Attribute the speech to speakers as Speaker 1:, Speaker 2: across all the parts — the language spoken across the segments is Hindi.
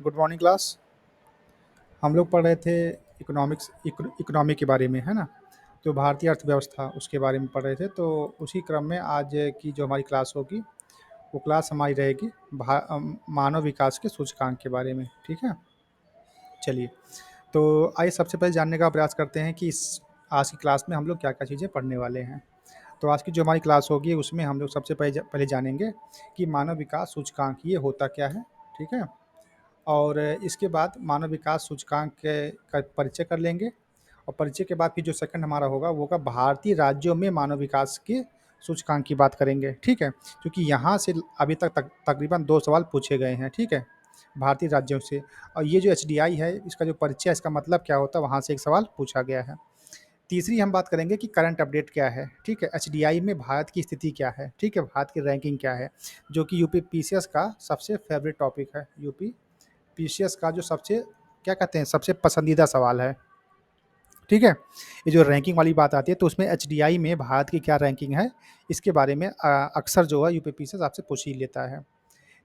Speaker 1: Good morning class. हम लोग पढ़ रहे थे इकोनॉमी के बारे में, है ना। तो भारतीय अर्थव्यवस्था उसके बारे में पढ़ रहे थे। तो उसी क्रम में आज की जो हमारी क्लास होगी वो क्लास हमारी रहेगी मानव विकास के सूचकांक के बारे में। ठीक है, चलिए। तो आइए सबसे पहले जानने का प्रयास करते हैं कि इस आज की क्लास में हम लोग क्या क्या चीज़ें पढ़ने वाले हैं। तो आज की जो हमारी क्लास होगी उसमें हम लोग सबसे पहले जानेंगे कि मानव विकास सूचकांक ये होता क्या है। ठीक है, और इसके बाद मानव विकास सूचकांक का परिचय कर लेंगे। और परिचय के बाद फिर जो सेकंड हमारा होगा वो होगा भारतीय राज्यों में मानव विकास के सूचकांक की बात करेंगे। ठीक है, क्योंकि यहाँ से अभी तक तकरीबन 2 सवाल पूछे गए हैं। ठीक है, भारतीय राज्यों से। और ये जो एचडीआई है इसका जो परिचय है, इसका मतलब क्या होता है, वहाँ से एक सवाल पूछा गया है। तीसरी हम बात करेंगे कि करंट अपडेट क्या है। ठीक है, एचडीआई में भारत की स्थिति क्या है। ठीक है, भारत की रैंकिंग क्या है, जो कि यूपी पीसीएस का सबसे फेवरेट टॉपिक है। यूपी पीसीएस का जो सबसे क्या कहते हैं, सबसे पसंदीदा सवाल है। ठीक है, ये जो रैंकिंग वाली बात आती है तो उसमें एचडीआई में भारत की क्या रैंकिंग है, इसके बारे में अक्सर जो है यूपी पीसीएस आपसे पूछ ही लेता है।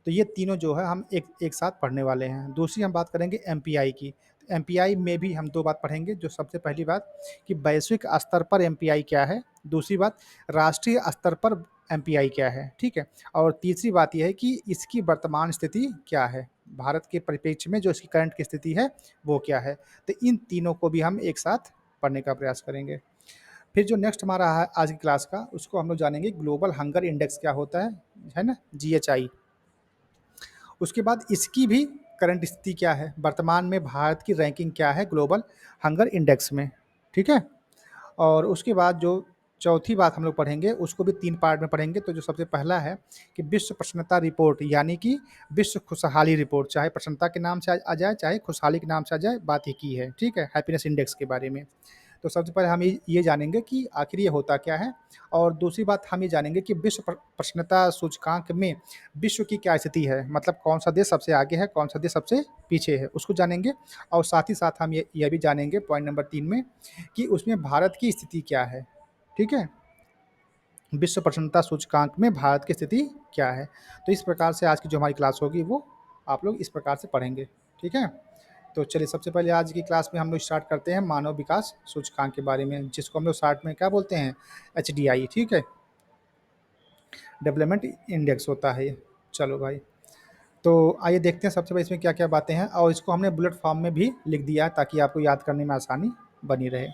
Speaker 1: तो ये तीनों जो है हम एक एक साथ पढ़ने वाले हैं। दूसरी हम बात करेंगे एमपीआई की। तो एमपीआई में भी हम 2 बात पढ़ेंगे। जो सबसे पहली बात कि वैश्विक स्तर पर एमपीआई क्या है, दूसरी बात राष्ट्रीय स्तर पर एमपीआई क्या है। ठीक है, और तीसरी बात ये है कि इसकी वर्तमान स्थिति क्या है, भारत के परिप्रेक्ष्य में जो इसकी करंट की स्थिति है वो क्या है। तो इन तीनों को भी हम एक साथ पढ़ने का प्रयास करेंगे। फिर जो नेक्स्ट हमारा है आज की क्लास का, उसको हम लोग जानेंगे ग्लोबल हंगर इंडेक्स क्या होता है ना, जीएचआई। उसके बाद इसकी भी करंट स्थिति क्या है, वर्तमान में भारत की रैंकिंग क्या है ग्लोबल हंगर इंडेक्स में। ठीक है, और उसके बाद जो चौथी बात हम लोग पढ़ेंगे उसको भी 3 पार्ट में पढ़ेंगे। तो जो सबसे पहला है कि विश्व प्रसन्नता रिपोर्ट, यानी कि विश्व खुशहाली रिपोर्ट, चाहे प्रसन्नता के नाम से आ जाए चाहे खुशहाली के नाम से आ जाए, बात एक ही है। ठीक है, हैप्पीनेस इंडेक्स के बारे में। तो सबसे पहले हम ये जानेंगे कि आखिर ये होता क्या है। और दूसरी बात हम ये जानेंगे कि विश्व प्रसन्नता सूचकांक में विश्व की क्या स्थिति है, मतलब कौन सा देश सबसे आगे है, कौन सा देश सबसे पीछे है, उसको जानेंगे। और साथ ही साथ हम ये भी जानेंगे पॉइंट नंबर 3 में कि उसमें भारत की स्थिति क्या है। ठीक है, विश्व प्रसन्नता सूचकांक में भारत की स्थिति क्या है। तो इस प्रकार से आज की जो हमारी क्लास होगी वो आप लोग इस प्रकार से पढ़ेंगे। ठीक है, तो चलिए सबसे पहले आज की क्लास में हम लोग स्टार्ट करते हैं मानव विकास सूचकांक के बारे में, जिसको हम लोग शॉर्ट में क्या बोलते हैं, एचडीआई। ठीक है, डेवलपमेंट इंडेक्स होता है ये। चलो भाई, तो आइए देखते हैं सबसे पहले इसमें क्या क्या बातें हैं। और इसको हमने बुलेट फॉर्म में भी लिख दिया है ताकि आपको याद करने में आसानी बनी रहे।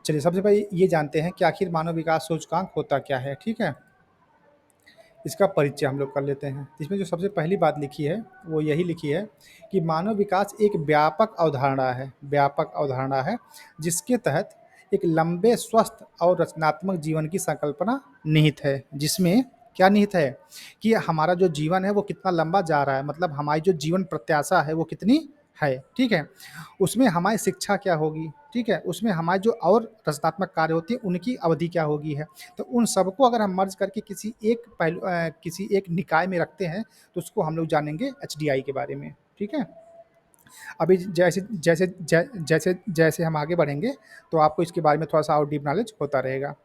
Speaker 1: चलिए सबसे पहले ये जानते हैं कि आखिर मानव विकास सूचकांक होता क्या है। ठीक है, इसका परिचय हम लोग कर लेते हैं। इसमें जो सबसे पहली बात लिखी है वो यही लिखी है कि मानव विकास एक व्यापक अवधारणा है जिसके तहत एक लंबे स्वस्थ और रचनात्मक जीवन की संकल्पना निहित है। जिसमें क्या निहित है कि हमारा जो जीवन है वो कितना लंबा जा रहा है, मतलब हमारी जो जीवन प्रत्याशा है वो कितनी है। ठीक है, उसमें हमारी शिक्षा क्या होगी। ठीक है, उसमें हमारे जो और रचनात्मक कार्य होती है उनकी अवधि क्या होगी है। तो उन सबको अगर हम मर्ज करके किसी एक निकाय में रखते हैं तो उसको हम लोग जानेंगे एचडीआई के बारे में। ठीक है, अभी जैसे जैसे जै, जैसे जैसे हम आगे बढ़ेंगे तो आपको इसके बारे में थोड़ा सा और डीप नॉलेज होता रहेगा।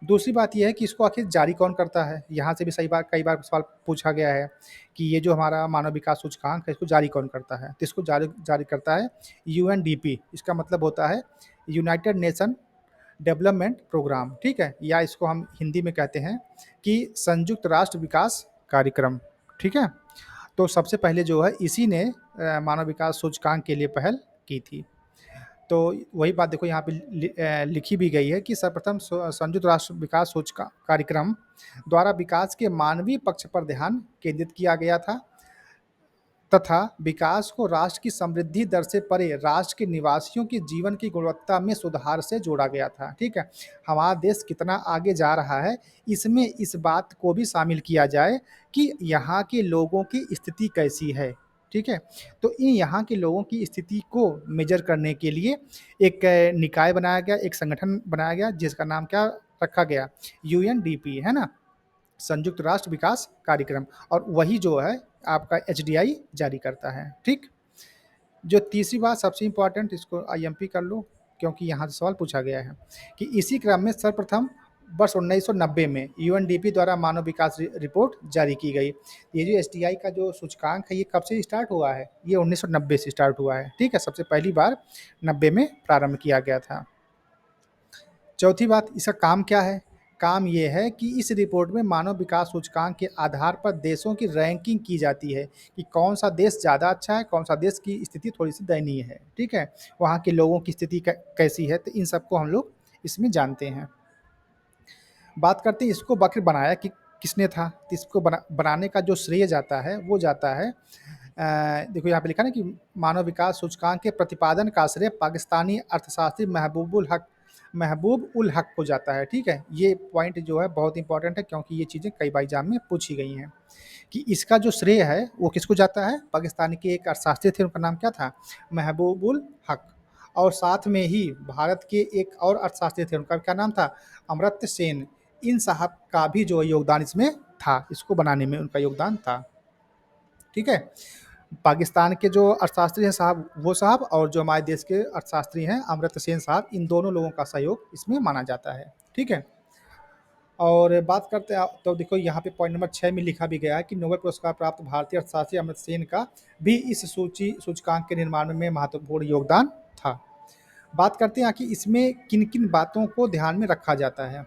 Speaker 1: दूसरी बात यह है कि इसको आखिर जारी कौन करता है, यहाँ से भी कई बार सवाल पूछा गया है कि ये जो हमारा मानव विकास सूचकांक है इसको जारी कौन करता है। तो इसको जारी जारी करता है यूएनडीपी। इसका मतलब होता है यूनाइटेड नेशन डेवलपमेंट प्रोग्राम। ठीक है, या इसको हम हिंदी में कहते हैं कि संयुक्त राष्ट्र विकास कार्यक्रम। ठीक है, तो सबसे पहले जो है इसी ने मानव विकास सूचकांक के लिए पहल की थी। तो वही बात देखो यहाँ पे लिखी भी गई है कि सर्वप्रथम संयुक्त राष्ट्र विकास कार्यक्रम द्वारा विकास के मानवीय पक्ष पर ध्यान केंद्रित किया गया था तथा विकास को राष्ट्र की समृद्धि दर से परे राष्ट्र के निवासियों की जीवन की गुणवत्ता में सुधार से जोड़ा गया था। ठीक है, हमारा देश कितना आगे जा रहा है इसमें इस बात को भी शामिल किया जाए कि यहाँ के लोगों की स्थिति कैसी है। ठीक है, तो इन यहाँ के लोगों की स्थिति को मेजर करने के लिए एक निकाय बनाया गया, एक संगठन बनाया गया जिसका नाम क्या रखा गया, यूएनडीपी, है ना, संयुक्त राष्ट्र विकास कार्यक्रम। और वही जो है आपका एचडीआई जारी करता है। ठीक, जो तीसरी बात सबसे इंपॉर्टेंट, इसको आईएमपी कर लो क्योंकि यहाँ से सवाल पूछा गया है कि इसी क्रम में सर्वप्रथम वर्ष 1990 में यूएनडीपी द्वारा मानव विकास रिपोर्ट जारी की गई। ये जो एसडीआई का जो सूचकांक है, ये कब से स्टार्ट हुआ है? ये 1990 से स्टार्ट हुआ है, ठीक है। सबसे पहली बार 90 में प्रारंभ किया गया था। चौथी बात, इसका काम क्या है? काम ये है कि इस रिपोर्ट में मानव विकास सूचकांक के आधार पर देशों की रैंकिंग की जाती है कि कौन सा देश ज़्यादा अच्छा है, कौन सा देश की स्थिति थोड़ी सी दयनीय है, ठीक है। वहाँ के लोगों की स्थिति कैसी है, तो इन सबको हम लोग इसमें जानते हैं। बात करते हैं इसको आखिर बनाया कि किसने था। तो इसको बनाने का जो श्रेय जाता है वो जाता है, देखो यहाँ पे लिखा ना कि मानव विकास सूचकांक के प्रतिपादन का श्रेय पाकिस्तानी अर्थशास्त्री महबूब उल हक को जाता है, ठीक है। ये पॉइंट जो है बहुत इंपॉर्टेंट है, क्योंकि ये चीज़ें कई बार एग्जाम में पूछी गई हैं कि इसका जो श्रेय है वो किसको जाता है। पाकिस्तानी के एक अर्थशास्त्री थे, उनका नाम क्या था? महबूब उल हक। और साथ में ही भारत के एक और अर्थशास्त्री थे, उनका क्या नाम था? अमर्त्य सेन। इन साहब का भी जो योगदान इसमें था, इसको बनाने में उनका योगदान था, ठीक है। पाकिस्तान के जो अर्थशास्त्री हैं साहब, वो साहब, और जो हमारे देश के अर्थशास्त्री हैं अमर्त्य सेन साहब, इन दोनों लोगों का सहयोग इसमें माना जाता है, ठीक है। और बात करते हैं तो देखो यहाँ पे पॉइंट नंबर 6 में लिखा भी गया है कि नोबेल पुरस्कार प्राप्त भारतीय अर्थशास्त्री अमर्त्य सेन का भी इस सूचकांक के निर्माण में महत्वपूर्ण योगदान था। बात करते हैं कि इसमें किन किन बातों को ध्यान में रखा जाता है।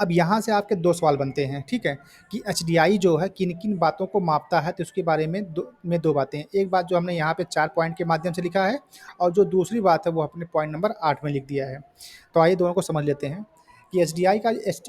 Speaker 1: अब यहाँ से आपके दो सवाल बनते हैं, ठीक है, कि एचडीआई जो है किन किन बातों को मापता है, तो उसके बारे में दो बातें हैं। एक बात जो हमने यहाँ पे 4 पॉइंट के माध्यम से लिखा है, और जो दूसरी बात है वो अपने पॉइंट नंबर 8 में लिख दिया है। तो आइए दोनों को समझ लेते हैं कि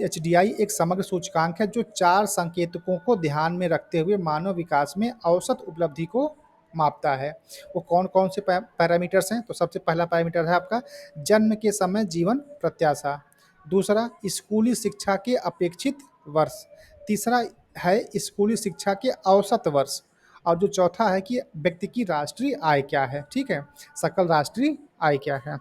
Speaker 1: एचडीआई एक समग्र सूचकांक है जो 4 संकेतकों को ध्यान में रखते हुए मानव विकास में औसत उपलब्धि को मापता है। वो कौन कौन से पैरामीटर्स हैं? तो सबसे पहला पैरामीटर है आपका जन्म के समय जीवन प्रत्याशा। दूसरा, स्कूली शिक्षा के अपेक्षित वर्ष। तीसरा है स्कूली शिक्षा के औसत वर्ष। और जो चौथा है कि व्यक्ति की राष्ट्रीय आय क्या है, ठीक है, सकल राष्ट्रीय आय क्या है।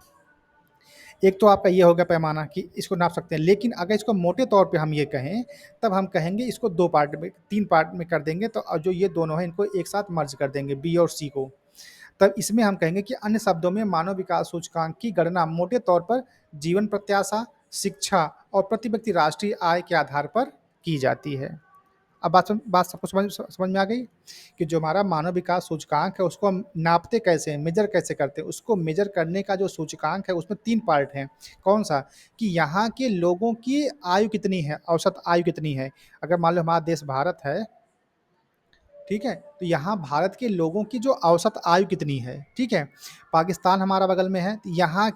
Speaker 1: एक तो आपका ये हो गया पैमाना कि इसको नाप सकते हैं, लेकिन अगर इसको मोटे तौर पे हम ये कहें, तब हम कहेंगे इसको 2 पार्ट में 3 पार्ट में कर देंगे, तो जो ये दोनों हैं इनको एक साथ मर्ज कर देंगे, बी और सी को। तब इसमें हम कहेंगे कि अन्य शब्दों में मानव विकास सूचकांक की गणना मोटे तौर पर जीवन प्रत्याशा, शिक्षा और प्रति व्यक्ति राष्ट्रीय आय के आधार पर की जाती है। अब बात सबको समझ में आ गई कि जो हमारा मानव विकास सूचकांक है उसको हम नापते कैसे हैं, मेजर कैसे करते हैं। उसको मेजर करने का जो सूचकांक है उसमें 3 पार्ट हैं। कौन सा? कि यहाँ के लोगों की आयु कितनी है, औसत आयु कितनी है। अगर मान लो हमारा देश भारत है, ठीक है, तो यहाँ भारत के लोगों की जो औसत आयु कितनी है, ठीक है। पाकिस्तान हमारा बगल में है, तो यहाँ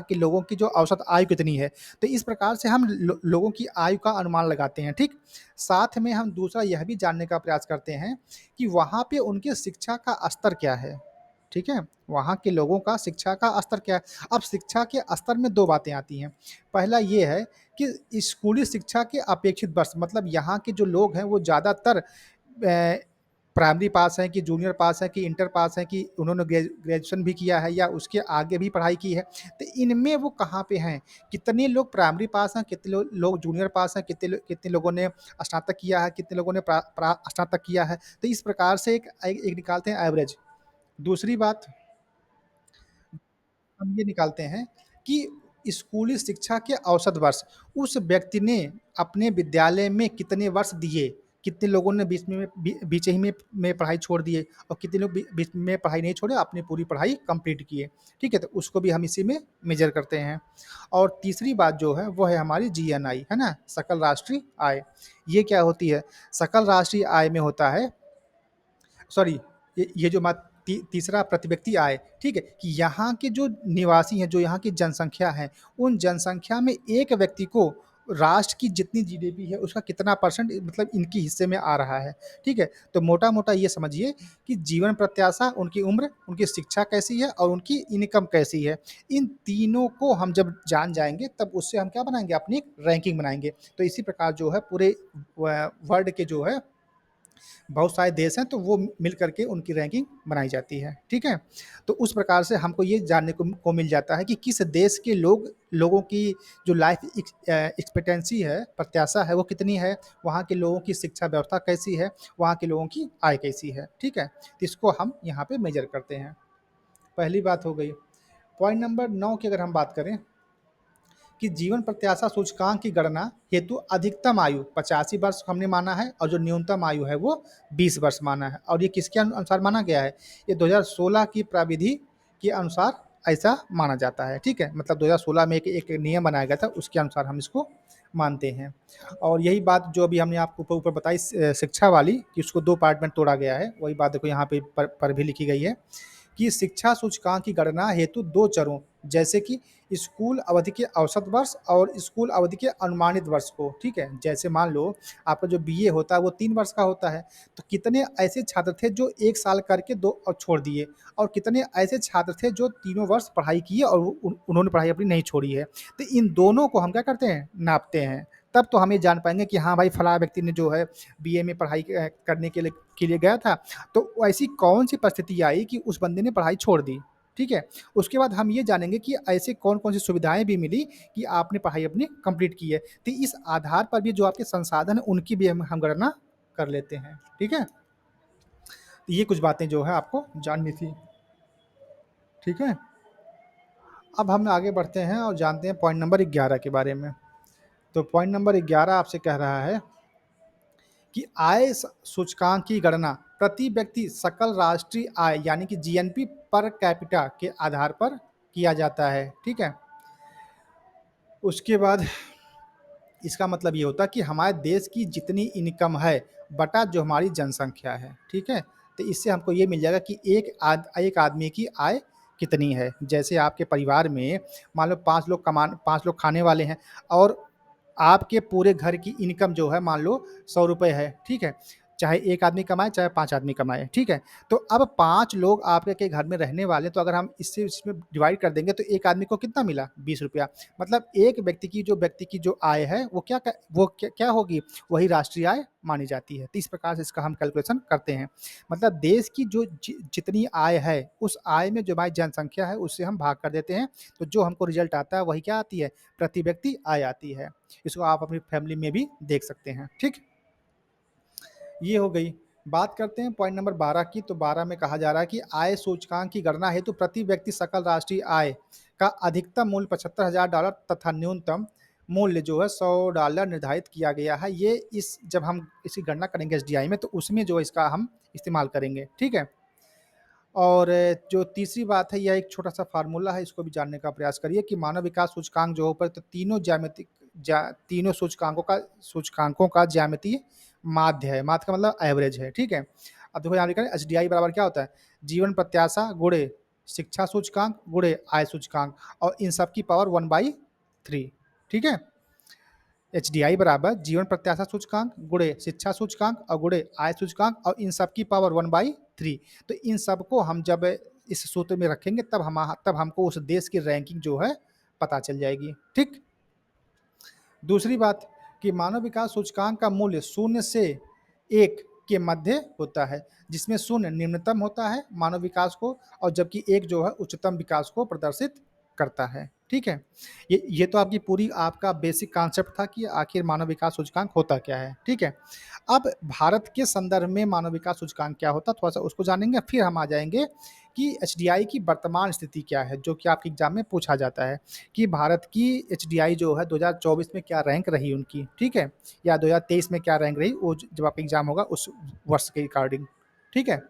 Speaker 1: के लोगों की जो औसत आयु कितनी है। तो इस प्रकार से हम लोगों की आयु का अनुमान लगाते हैं, ठीक। साथ में हम दूसरा यह भी जानने का प्रयास करते हैं कि वहाँ पे उनकी शिक्षा का स्तर क्या है, ठीक है। वहाँ के लोगों का शिक्षा का स्तर क्या है। अब शिक्षा के स्तर में 2 बातें आती हैं। पहला ये है कि स्कूली शिक्षा के अपेक्षित वर्ष, मतलब यहाँ के जो लोग हैं वो ज़्यादातर प्राइमरी पास हैं कि जूनियर पास हैं कि इंटर पास हैं कि उन्होंने ग्रेजुएशन भी किया है या उसके आगे भी पढ़ाई की है। तो इनमें वो कहाँ पे हैं? कितने लोग प्राइमरी पास हैं, कितने लोग जूनियर पास हैं, कितने लोगों ने स्नातक किया है, कितने लोगों ने स्नातक किया है। तो इस प्रकार से एक निकालते हैं एवरेज। दूसरी बात हम ये निकालते हैं कि स्कूली शिक्षा के औसत वर्ष, उस व्यक्ति ने अपने विद्यालय में कितने वर्ष दिए, कितने लोगों ने बीच ही में पढ़ाई छोड़ दिए, और कितने लोग बीच में पढ़ाई नहीं छोड़े, अपनी पूरी पढ़ाई कंप्लीट किए, ठीक है। तो उसको भी हम इसी में मेजर करते हैं। और तीसरी बात जो है वो है हमारी जीएनआई, है ना, सकल राष्ट्रीय आय। ये क्या होती है? सकल राष्ट्रीय आय में होता है, सॉरी, ये जो तीसरा प्रति व्यक्ति आय, ठीक है, कि यहाँ के जो निवासी हैं, जो यहाँ की जनसंख्या है, उन जनसंख्या में एक व्यक्ति को राष्ट्र की जितनी जीडीपी है उसका कितना परसेंट मतलब इनकी हिस्से में आ रहा है, ठीक है। तो मोटा मोटा ये समझिए कि जीवन प्रत्याशा, उनकी उम्र, उनकी शिक्षा कैसी है और उनकी इनकम कैसी है, इन तीनों को हम जब जान जाएंगे तब उससे हम क्या बनाएंगे, अपनी रैंकिंग बनाएंगे। तो इसी प्रकार जो है पूरे वर्ल्ड के जो है बहुत सारे देश हैं, तो वो मिल करके उनकी रैंकिंग बनाई जाती है, ठीक है। तो उस प्रकार से हमको ये जानने को मिल जाता है कि किस देश के लोगों की जो लाइफ एक्सपेक्टेंसी है, प्रत्याशा है, वो कितनी है, वहाँ के लोगों की शिक्षा व्यवस्था कैसी है, वहाँ के लोगों की आय कैसी है, ठीक है। तो इसको हम यहाँ पे मेजर करते हैं। पहली बात हो गई। पॉइंट नंबर 9 की अगर हम बात करें कि जीवन प्रत्याशा सूचकांक की गणना हेतु अधिकतम आयु 85 वर्ष हमने माना है और जो न्यूनतम आयु है वो 20 वर्ष माना है। और ये किसके अनुसार माना गया है? ये 2016 की प्राविधि के अनुसार ऐसा माना जाता है, ठीक है। मतलब 2016 में एक नियम बनाया गया था, उसके अनुसार हम इसको मानते हैं। और यही बात जो अभी हमने आपको ऊपर ऊपर बताई शिक्षा वाली, कि उसको दो पार्ट में तोड़ा गया है, वही बात देखो यहाँ पे पर भी लिखी गई है कि शिक्षा सूचकांक की गणना हेतु दो चरों, जैसे कि स्कूल अवधि के औसत वर्ष और स्कूल अवधि के अनुमानित वर्ष को, ठीक है। जैसे मान लो आपका जो बीए होता है वो 3 वर्ष का होता है, तो कितने ऐसे छात्र थे जो 1 साल करके 2 और छोड़ दिए, और कितने ऐसे छात्र थे जो तीनों वर्ष पढ़ाई किए और उन्होंने पढ़ाई अपनी नहीं छोड़ी है। तो इन दोनों को हम क्या करते हैं? नापते हैं। तब तो हम ये जान पाएंगे कि हाँ भाई, फला व्यक्ति ने जो है बीए में पढ़ाई करने के लिए गया था, तो ऐसी कौन सी परिस्थिति आई कि उस बंदे ने पढ़ाई छोड़ दी, ठीक है। उसके बाद हम ये जानेंगे कि ऐसे कौन कौन सी सुविधाएं भी मिली कि आपने पढ़ाई अपनी कंप्लीट की है। तो इस आधार पर भी जो आपके संसाधन है उनकी भी हम गणना कर लेते हैं, ठीक है। तो ये कुछ बातें जो है आपको जाननी थी, ठीक है। अब हम आगे बढ़ते हैं और जानते हैं पॉइंट नंबर 11 के बारे में। तो पॉइंट नंबर 11 आपसे कह रहा है कि आय सूचकांक की गणना प्रति व्यक्ति सकल राष्ट्रीय आय यानी कि जीएनपी पर कैपिटा के आधार पर किया जाता है, ठीक है। उसके बाद इसका मतलब ये होता है कि हमारे देश की जितनी इनकम है बटा जो हमारी जनसंख्या है, ठीक है। तो इससे हमको ये मिल जाएगा कि एक आदमी की आय कितनी है। जैसे आपके परिवार में मान लो 5 लोग खाने वाले हैं, और आपके पूरे घर की इनकम जो है मान लो 100 रुपये है, ठीक है। चाहे एक आदमी कमाए चाहे 5 आदमी कमाए, ठीक है। तो अब 5 लोग आपके घर में रहने वाले, तो अगर हम इससे इसमें डिवाइड कर देंगे तो एक आदमी को कितना मिला? 20 रुपया। मतलब एक व्यक्ति की जो आय है वो क्या होगी? वही राष्ट्रीय आय मानी जाती है। तो इस प्रकार से इसका हम कैलकुलेशन करते हैं। मतलब देश की जो जितनी आय है उस आय में जो हमारी जनसंख्या है उससे हम भाग कर देते हैं, तो जो हमको रिजल्ट आता है वही क्या आती है? प्रति व्यक्ति आय आती है। इसको आप अपनी फैमिली में भी देख सकते हैं, ठीक। ये हो गई। बात करते हैं पॉइंट नंबर 12 की। तो 12 में कहा जा रहा है कि आय सूचकांक की गणना हेतु प्रति व्यक्ति सकल राष्ट्रीय आय का अधिकतम मूल्य $75,000 तथा न्यूनतम मूल्य जो है $100 निर्धारित किया गया है। ये जब हम इसकी गणना करेंगे एसडीआई में, तो उसमें जो इसका हम इस्तेमाल करेंगे, ठीक है। और जो तीसरी बात है, यह एक छोटा सा फार्मूला है, इसको भी जानने का प्रयास करिए कि मानव विकास सूचकांक जो ऊपर, तो तीनों सूचकांकों का ज्यामितीय माध्य है। माध्य का मतलब एवरेज है, ठीक है। अब देखो यहाँ लिखा है एचडीआई बराबर क्या होता है? जीवन प्रत्याशा गुणे शिक्षा सूचकांक गुणे आय सूचकांक, और इन सब की पावर 1/3, ठीक है। एचडीआई बराबर जीवन प्रत्याशा सूचकांक गुणे शिक्षा सूचकांक और गुणे आय सूचकांक, और इन सब की पावर 1/3। तो इन सबको हम जब इस सूत्र में रखेंगे तब हमको उस देश की रैंकिंग जो है पता चल जाएगी, ठीक। दूसरी बात कि मानव विकास सूचकांक का मूल्य 0 से 1 के मध्य होता है, जिसमें 0 निम्नतम होता है मानव विकास को, और जबकि 1 जो है उच्चतम विकास को प्रदर्शित करता है, ठीक है। ये तो आपकी पूरी आपका बेसिक कॉन्सेप्ट था कि आखिर मानव विकास सूचकांक होता क्या है, ठीक है। अब भारत के संदर्भ में मानव विकास सूचकांक क्या होता है, थोड़ा सा उसको जानेंगे, फिर हम आ जाएंगे कि एचडीआई की वर्तमान स्थिति क्या है, जो कि आपके एग्जाम में पूछा जाता है कि भारत की एचडीआई जो है 2024 में क्या रैंक रही उनकी, ठीक है, या 2023 में क्या रैंक रही, वो जब आपका एग्जाम होगा उस वर्ष के अकॉर्डिंग, ठीक है।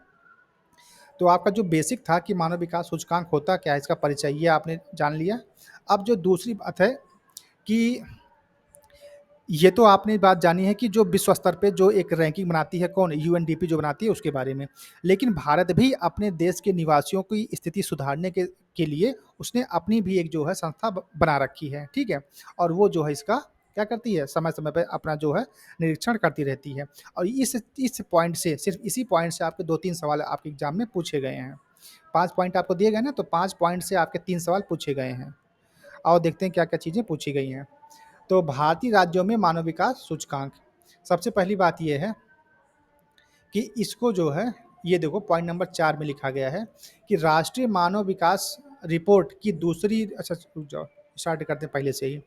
Speaker 1: तो आपका जो बेसिक था कि मानव विकास सूचकांक होता क्या है, इसका परिचय ये आपने जान लिया। अब जो दूसरी बात है कि ये तो आपने बात जानी है कि जो विश्व स्तर पे जो एक रैंकिंग बनाती है, कौन? यूएनडीपी जो बनाती है, उसके बारे में। लेकिन भारत भी अपने देश के निवासियों की स्थिति सुधारने के लिए उसने अपनी भी एक जो है संस्था बना रखी है, ठीक है। और वो जो है इसका क्या करती है? समय समय पर अपना जो है निरीक्षण करती रहती है। और इस पॉइंट से, सिर्फ इसी पॉइंट से आपके 2-3 सवाल आपके एग्जाम में पूछे गए हैं। 5 पॉइंट आपको दिए गए ना, तो 5 पॉइंट से आपके 3 सवाल पूछे गए हैं। और देखते हैं क्या क्या चीज़ें पूछी गई हैं। तो भारतीय राज्यों में मानव विकास सूचकांक, सबसे पहली बात यह है कि इसको जो है, ये देखो पॉइंट नंबर 4 में लिखा गया है कि राष्ट्रीय मानव विकास रिपोर्ट की दूसरी, अच्छा रुक जाओ, स्टार्ट करते हैं पहले से ही,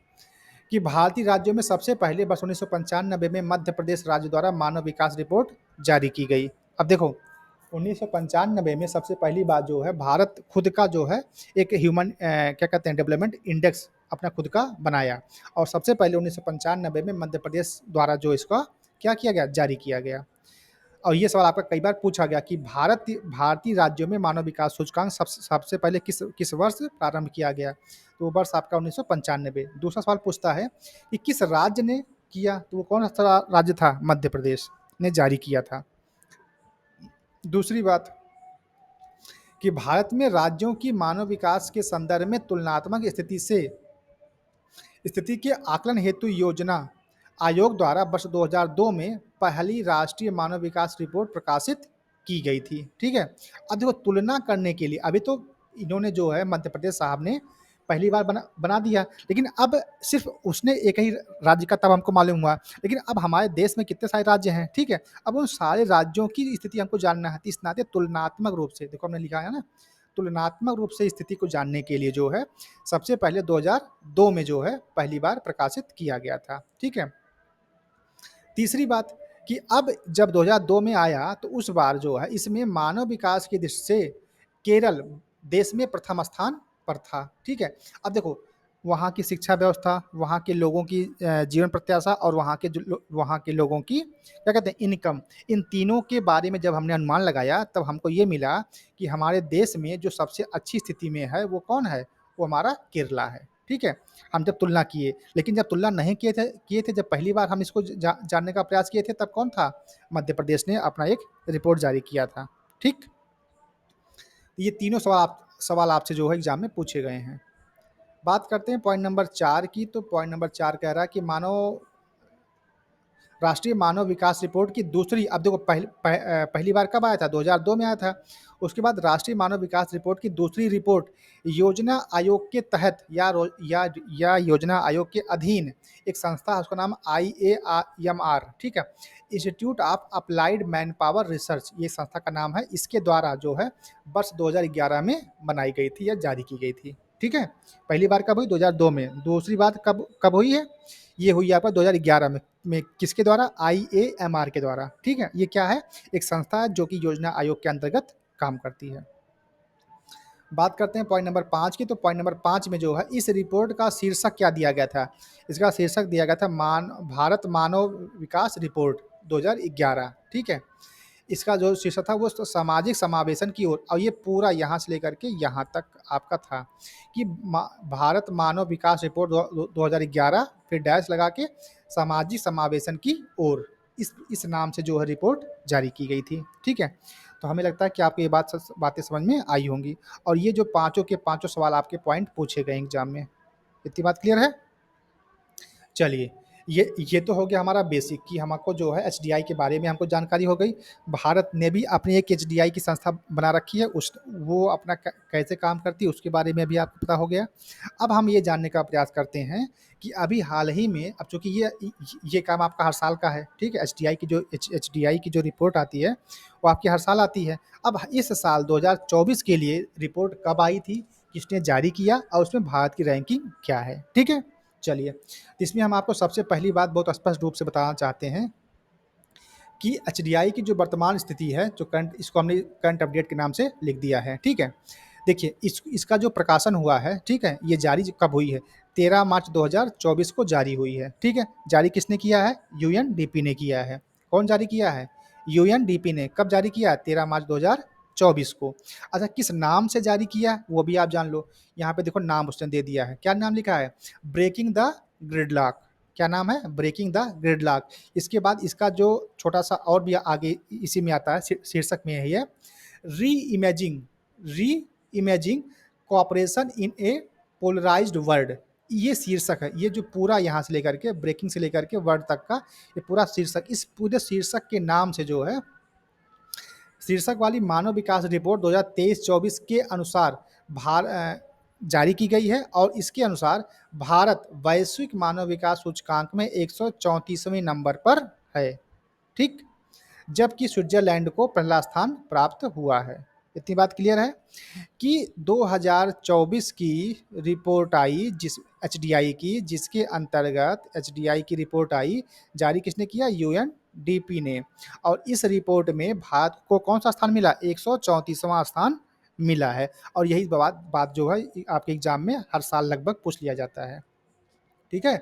Speaker 1: कि भारतीय राज्यों में सबसे पहले वर्ष 1995 में मध्य प्रदेश राज्य द्वारा मानव विकास रिपोर्ट जारी की गई। अब देखो 1995 में सबसे पहली बात जो है भारत खुद का जो है एक ह्यूमन क्या कहते हैं डेवलपमेंट इंडेक्स अपना खुद का बनाया और सबसे पहले 1995 में मध्य प्रदेश द्वारा जो इसका क्या किया गया, जारी किया गया। और ये सवाल आपका कई बार पूछा गया कि भारतीय राज्यों में मानव विकास सूचकांक सबसे पहले किस वर्ष प्रारंभ किया गया, तो वो वर्ष आपका 1995। दूसरा सवाल पूछता है कि किस राज्य ने किया, तो वो कौन सा राज्य था, मध्य प्रदेश ने जारी किया था। दूसरी बात कि भारत में राज्यों की मानव विकास के संदर्भ में तुलनात्मक स्थिति के आकलन हेतु योजना आयोग द्वारा वर्ष 2002 में पहली राष्ट्रीय मानव विकास रिपोर्ट प्रकाशित की गई थी। ठीक है, अब देखो तुलना करने के लिए अभी तो इन्होंने जो है मध्य प्रदेश साहब ने पहली बार बना दिया, लेकिन अब सिर्फ उसने एक ही राज्य का तब हमको मालूम हुआ, लेकिन अब हमारे देश में कितने सारे राज्य हैं। ठीक है, अब उन सारे राज्यों की स्थिति हमको जानना है, इस नाते तुलनात्मक रूप से, देखो हमने लिखा है ना, तुलनात्मक रूप से स्थिति को जानने के लिए जो है सबसे पहले 2002 में जो है पहली बार प्रकाशित किया गया था। ठीक है, तीसरी बात कि अब जब 2002 में आया तो उस बार जो है इसमें मानव विकास की दृष्टि से केरल देश में प्रथम स्थान पर था। ठीक है, अब देखो वहाँ की शिक्षा व्यवस्था, वहाँ के लोगों की जीवन प्रत्याशा और वहाँ के लोगों की क्या कहते हैं, इनकम, इन तीनों के बारे में जब हमने अनुमान लगाया तब हमको ये मिला कि हमारे देश में जो सबसे अच्छी स्थिति में है वो कौन है, वो हमारा केरला है। ठीक है, हम जब तुलना किए, लेकिन जब तुलना नहीं किए थे जब पहली बार हम इसको जानने का प्रयास किए थे तब कौन था, मध्य प्रदेश ने अपना एक रिपोर्ट जारी किया था। ठीक, ये तीनों सवाल आपसे जो है एग्जाम में पूछे गए हैं। बात करते हैं पॉइंट नंबर 4 की, तो पॉइंट नंबर 4 कह रहा है कि राष्ट्रीय मानव विकास रिपोर्ट की दूसरी, अब देखो पहली बार कब आया था, 2002 में आया था। उसके बाद राष्ट्रीय मानव विकास रिपोर्ट की दूसरी रिपोर्ट योजना आयोग के तहत या योजना आयोग के अधीन एक संस्था है, उसका नाम IAMR, ठीक है, institute of applied man power research, ये संस्था का नाम है, इसके द्वारा जो है वर्ष 2011 में बनाई गई थी या जारी की गई थी। ठीक है, पहली बार कब हुई, 2002 में। दूसरी बात कब हुई है, ये हुई आपका 2011 में किसके द्वारा, IAMR के द्वारा। ठीक है, ये क्या है, एक संस्था है जो कि योजना आयोग के अंतर्गत काम करती है। बात करते हैं पॉइंट नंबर 5 की, तो पॉइंट नंबर 5 में जो है इस रिपोर्ट का शीर्षक क्या दिया गया था, इसका शीर्षक दिया गया था भारत मानव विकास रिपोर्ट 2011। ठीक है, इसका जो शीर्षक था वो सामाजिक समावेशन की ओर, और ये पूरा यहाँ से लेकर के यहाँ तक आपका था कि भारत मानव विकास रिपोर्ट 2011 फिर डैश लगा के सामाजिक समावेशन की ओर, इस नाम से जो है रिपोर्ट जारी की गई थी। ठीक है, तो हमें लगता है कि आपको ये बातें समझ में आई होंगी, और ये जो पांचों के पांचों सवाल आपके पॉइंट पूछे गए एग्जाम में, इतनी बात क्लियर है। चलिए, ये तो हो गया हमारा बेसिक कि हमको जो है एचडीआई के बारे में हमको जानकारी हो गई। भारत ने भी अपनी एक एचडीआई की संस्था बना रखी है, वो अपना कैसे काम करती है उसके बारे में भी आपको पता हो गया। अब हम ये जानने का प्रयास करते हैं कि अभी हाल ही में, अब चूंकि ये काम आपका हर साल का है, ठीक है, एचडीआई की जो रिपोर्ट आती है वो आपकी हर साल आती है। अब इस साल 2024 के लिए रिपोर्ट कब आई थी, किसने जारी किया, और उसमें भारत की रैंकिंग क्या है। ठीक है, चलिए, इसमें हम आपको सबसे पहली बात बहुत स्पष्ट रूप से बताना चाहते हैं कि एचडीआई की जो वर्तमान स्थिति है, जो इसको हमने करंट अपडेट के नाम से लिख दिया है। ठीक है, देखिए इसका जो प्रकाशन हुआ है, ठीक है, ये जारी कब हुई है, 13 मार्च 2024 को जारी हुई है। ठीक है, जारी किसने किया है, यूएनडीपी ने किया है। कौन जारी किया है, यूएनडीपी ने। कब जारी किया है, 13 मार्च 2024 को। अच्छा, किस नाम से जारी किया वो भी आप जान लो, यहाँ पे देखो नाम उसने दे दिया है, क्या नाम लिखा है, ब्रेकिंग द ग्रिडलॉक। क्या नाम है, ब्रेकिंग द ग्रिडलॉक। इसके बाद इसका जो छोटा सा और भी आगे इसी में आता है, शीर्षक में यही है, reimagining cooperation in a polarised world. ये शीर्षक है, ये जो पूरा यहाँ से लेकर के ब्रेकिंग से लेकर के वर्ड तक का ये पूरा शीर्षक, इस पूरे शीर्षक के नाम से जो है शीर्षक वाली मानव विकास रिपोर्ट 2023-24 के अनुसार जारी की गई है, और इसके अनुसार भारत वैश्विक मानव विकास सूचकांक में 134वें नंबर पर है। ठीक, जबकि स्विट्जरलैंड को पहला स्थान प्राप्त हुआ है। इतनी बात क्लियर है कि 2024 की रिपोर्ट आई जिस एचडीआई की, जिसके अंतर्गत एचडीआई की रिपोर्ट आई, जारी किसने किया, यूएनडीपी ने, और इस रिपोर्ट में भारत को कौन सा स्थान मिला, 134वां स्थान मिला है। और यही बात बात जो है आपके एग्जाम में हर साल लगभग पूछ लिया जाता है। ठीक है,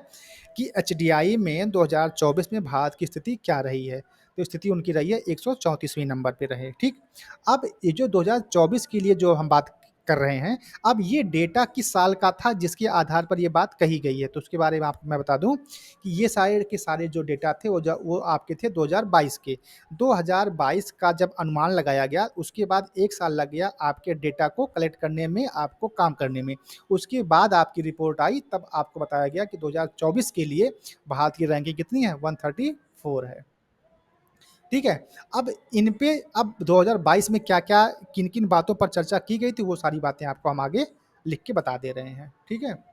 Speaker 1: कि एचडीआई में 2024 में भारत की स्थिति क्या रही है? तो स्थिति उनकी रही है 134वें नंबर पे रहे, ठीक। अब ये जो 2024 के लिए जो हम बात कर रहे हैं, अब ये डेटा किस साल का था जिसके आधार पर ये बात कही गई है? तो उसके बारे में आपको मैं बता दूँ कि ये सारे के सारे जो डेटा थे वो आपके थे 2022 के। 2022 का जब अनुमान लगाया गया, उसके बाद 1 साल लग गया आपके डेटा को कलेक्ट करने में, आपको काम करने में। उसके बाद आपकी रिपोर्ट आई, तब आपको बताया गया कि 2024 के लिए भारत की रैंकिंग कितनी है? 134 है। ठीक है, अब इन पे अब 2022 में क्या-क्या, किन-किन बातों पर चर्चा की गई थी, वो सारी बातें आपको हम आगे लिख के बता दे रहे हैं। ठीक है?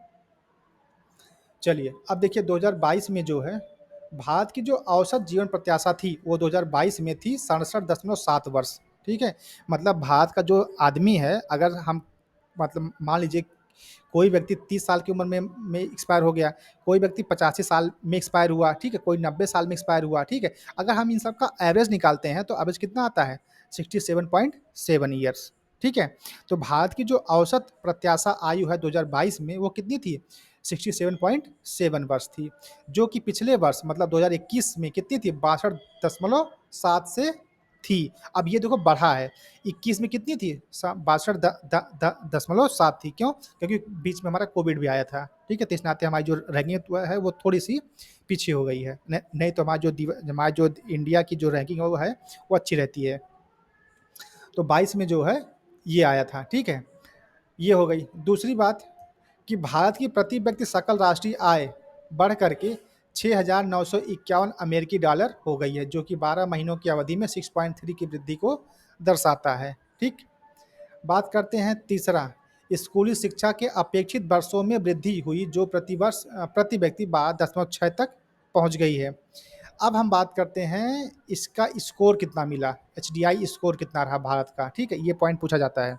Speaker 1: चलिए, अब देखिए 2022 में जो है, भारत की जो औसत जीवन प्रत्याशा थी, वो 2022 में थी 67.7 वर्ष, ठीक है? मतलब भारत का जो आदमी है, अगर हम मतलब मान लीजिए कोई व्यक्ति 30 साल की उम्र में एक्सपायर हो गया, कोई व्यक्ति 85 साल में एक्सपायर हुआ, ठीक है? कोई 90 साल में एक्सपायर हुआ, ठीक है? अगर हम इन सब का एवरेज निकालते हैं, तो एवरेज कितना आता है? 67.7 ईयर्स, ठीक है? तो भारत की जो औसत प्रत्याशा आयु है 2022 में, वो कितनी थी? 67.7 वर्ष थी, जो कि पिछले वर्ष मतलब 2021 में कितनी थी? 62.7 से थी। अब ये देखो बढ़ा है, 21 में कितनी थी? 62.7 थी। क्यों? क्योंकि बीच में हमारा कोविड भी आया था, ठीक है? तो इस नाते हमारी जो रैंकिंग है वो थोड़ी-सी पीछे हो गई है। नहीं तो हमारी जो इंडिया की जो रैंकिंग है वो है, वो अच्छी रहती है। तो 22 में जो है, ये आया था, ठीक है? ये हो गई। दूसरी बात कि भारत की प्रति व्यक्ति सकल राष्ट्रीय आय बढ़ करके 6,951 अमेरिकी डॉलर हो गई है, जो कि 12 महीनों की अवधि में 6.3 की वृद्धि को दर्शाता है, ठीक। बात करते हैं तीसरा, स्कूली शिक्षा के अपेक्षित वर्षों में वृद्धि हुई, जो प्रतिवर्ष प्रति व्यक्ति 12.6 तक पहुंच गई है। अब हम बात करते हैं इसका स्कोर कितना मिला, एचडीआई स्कोर कितना रहा भारत का, ठीक है? ये पॉइंट पूछा जाता है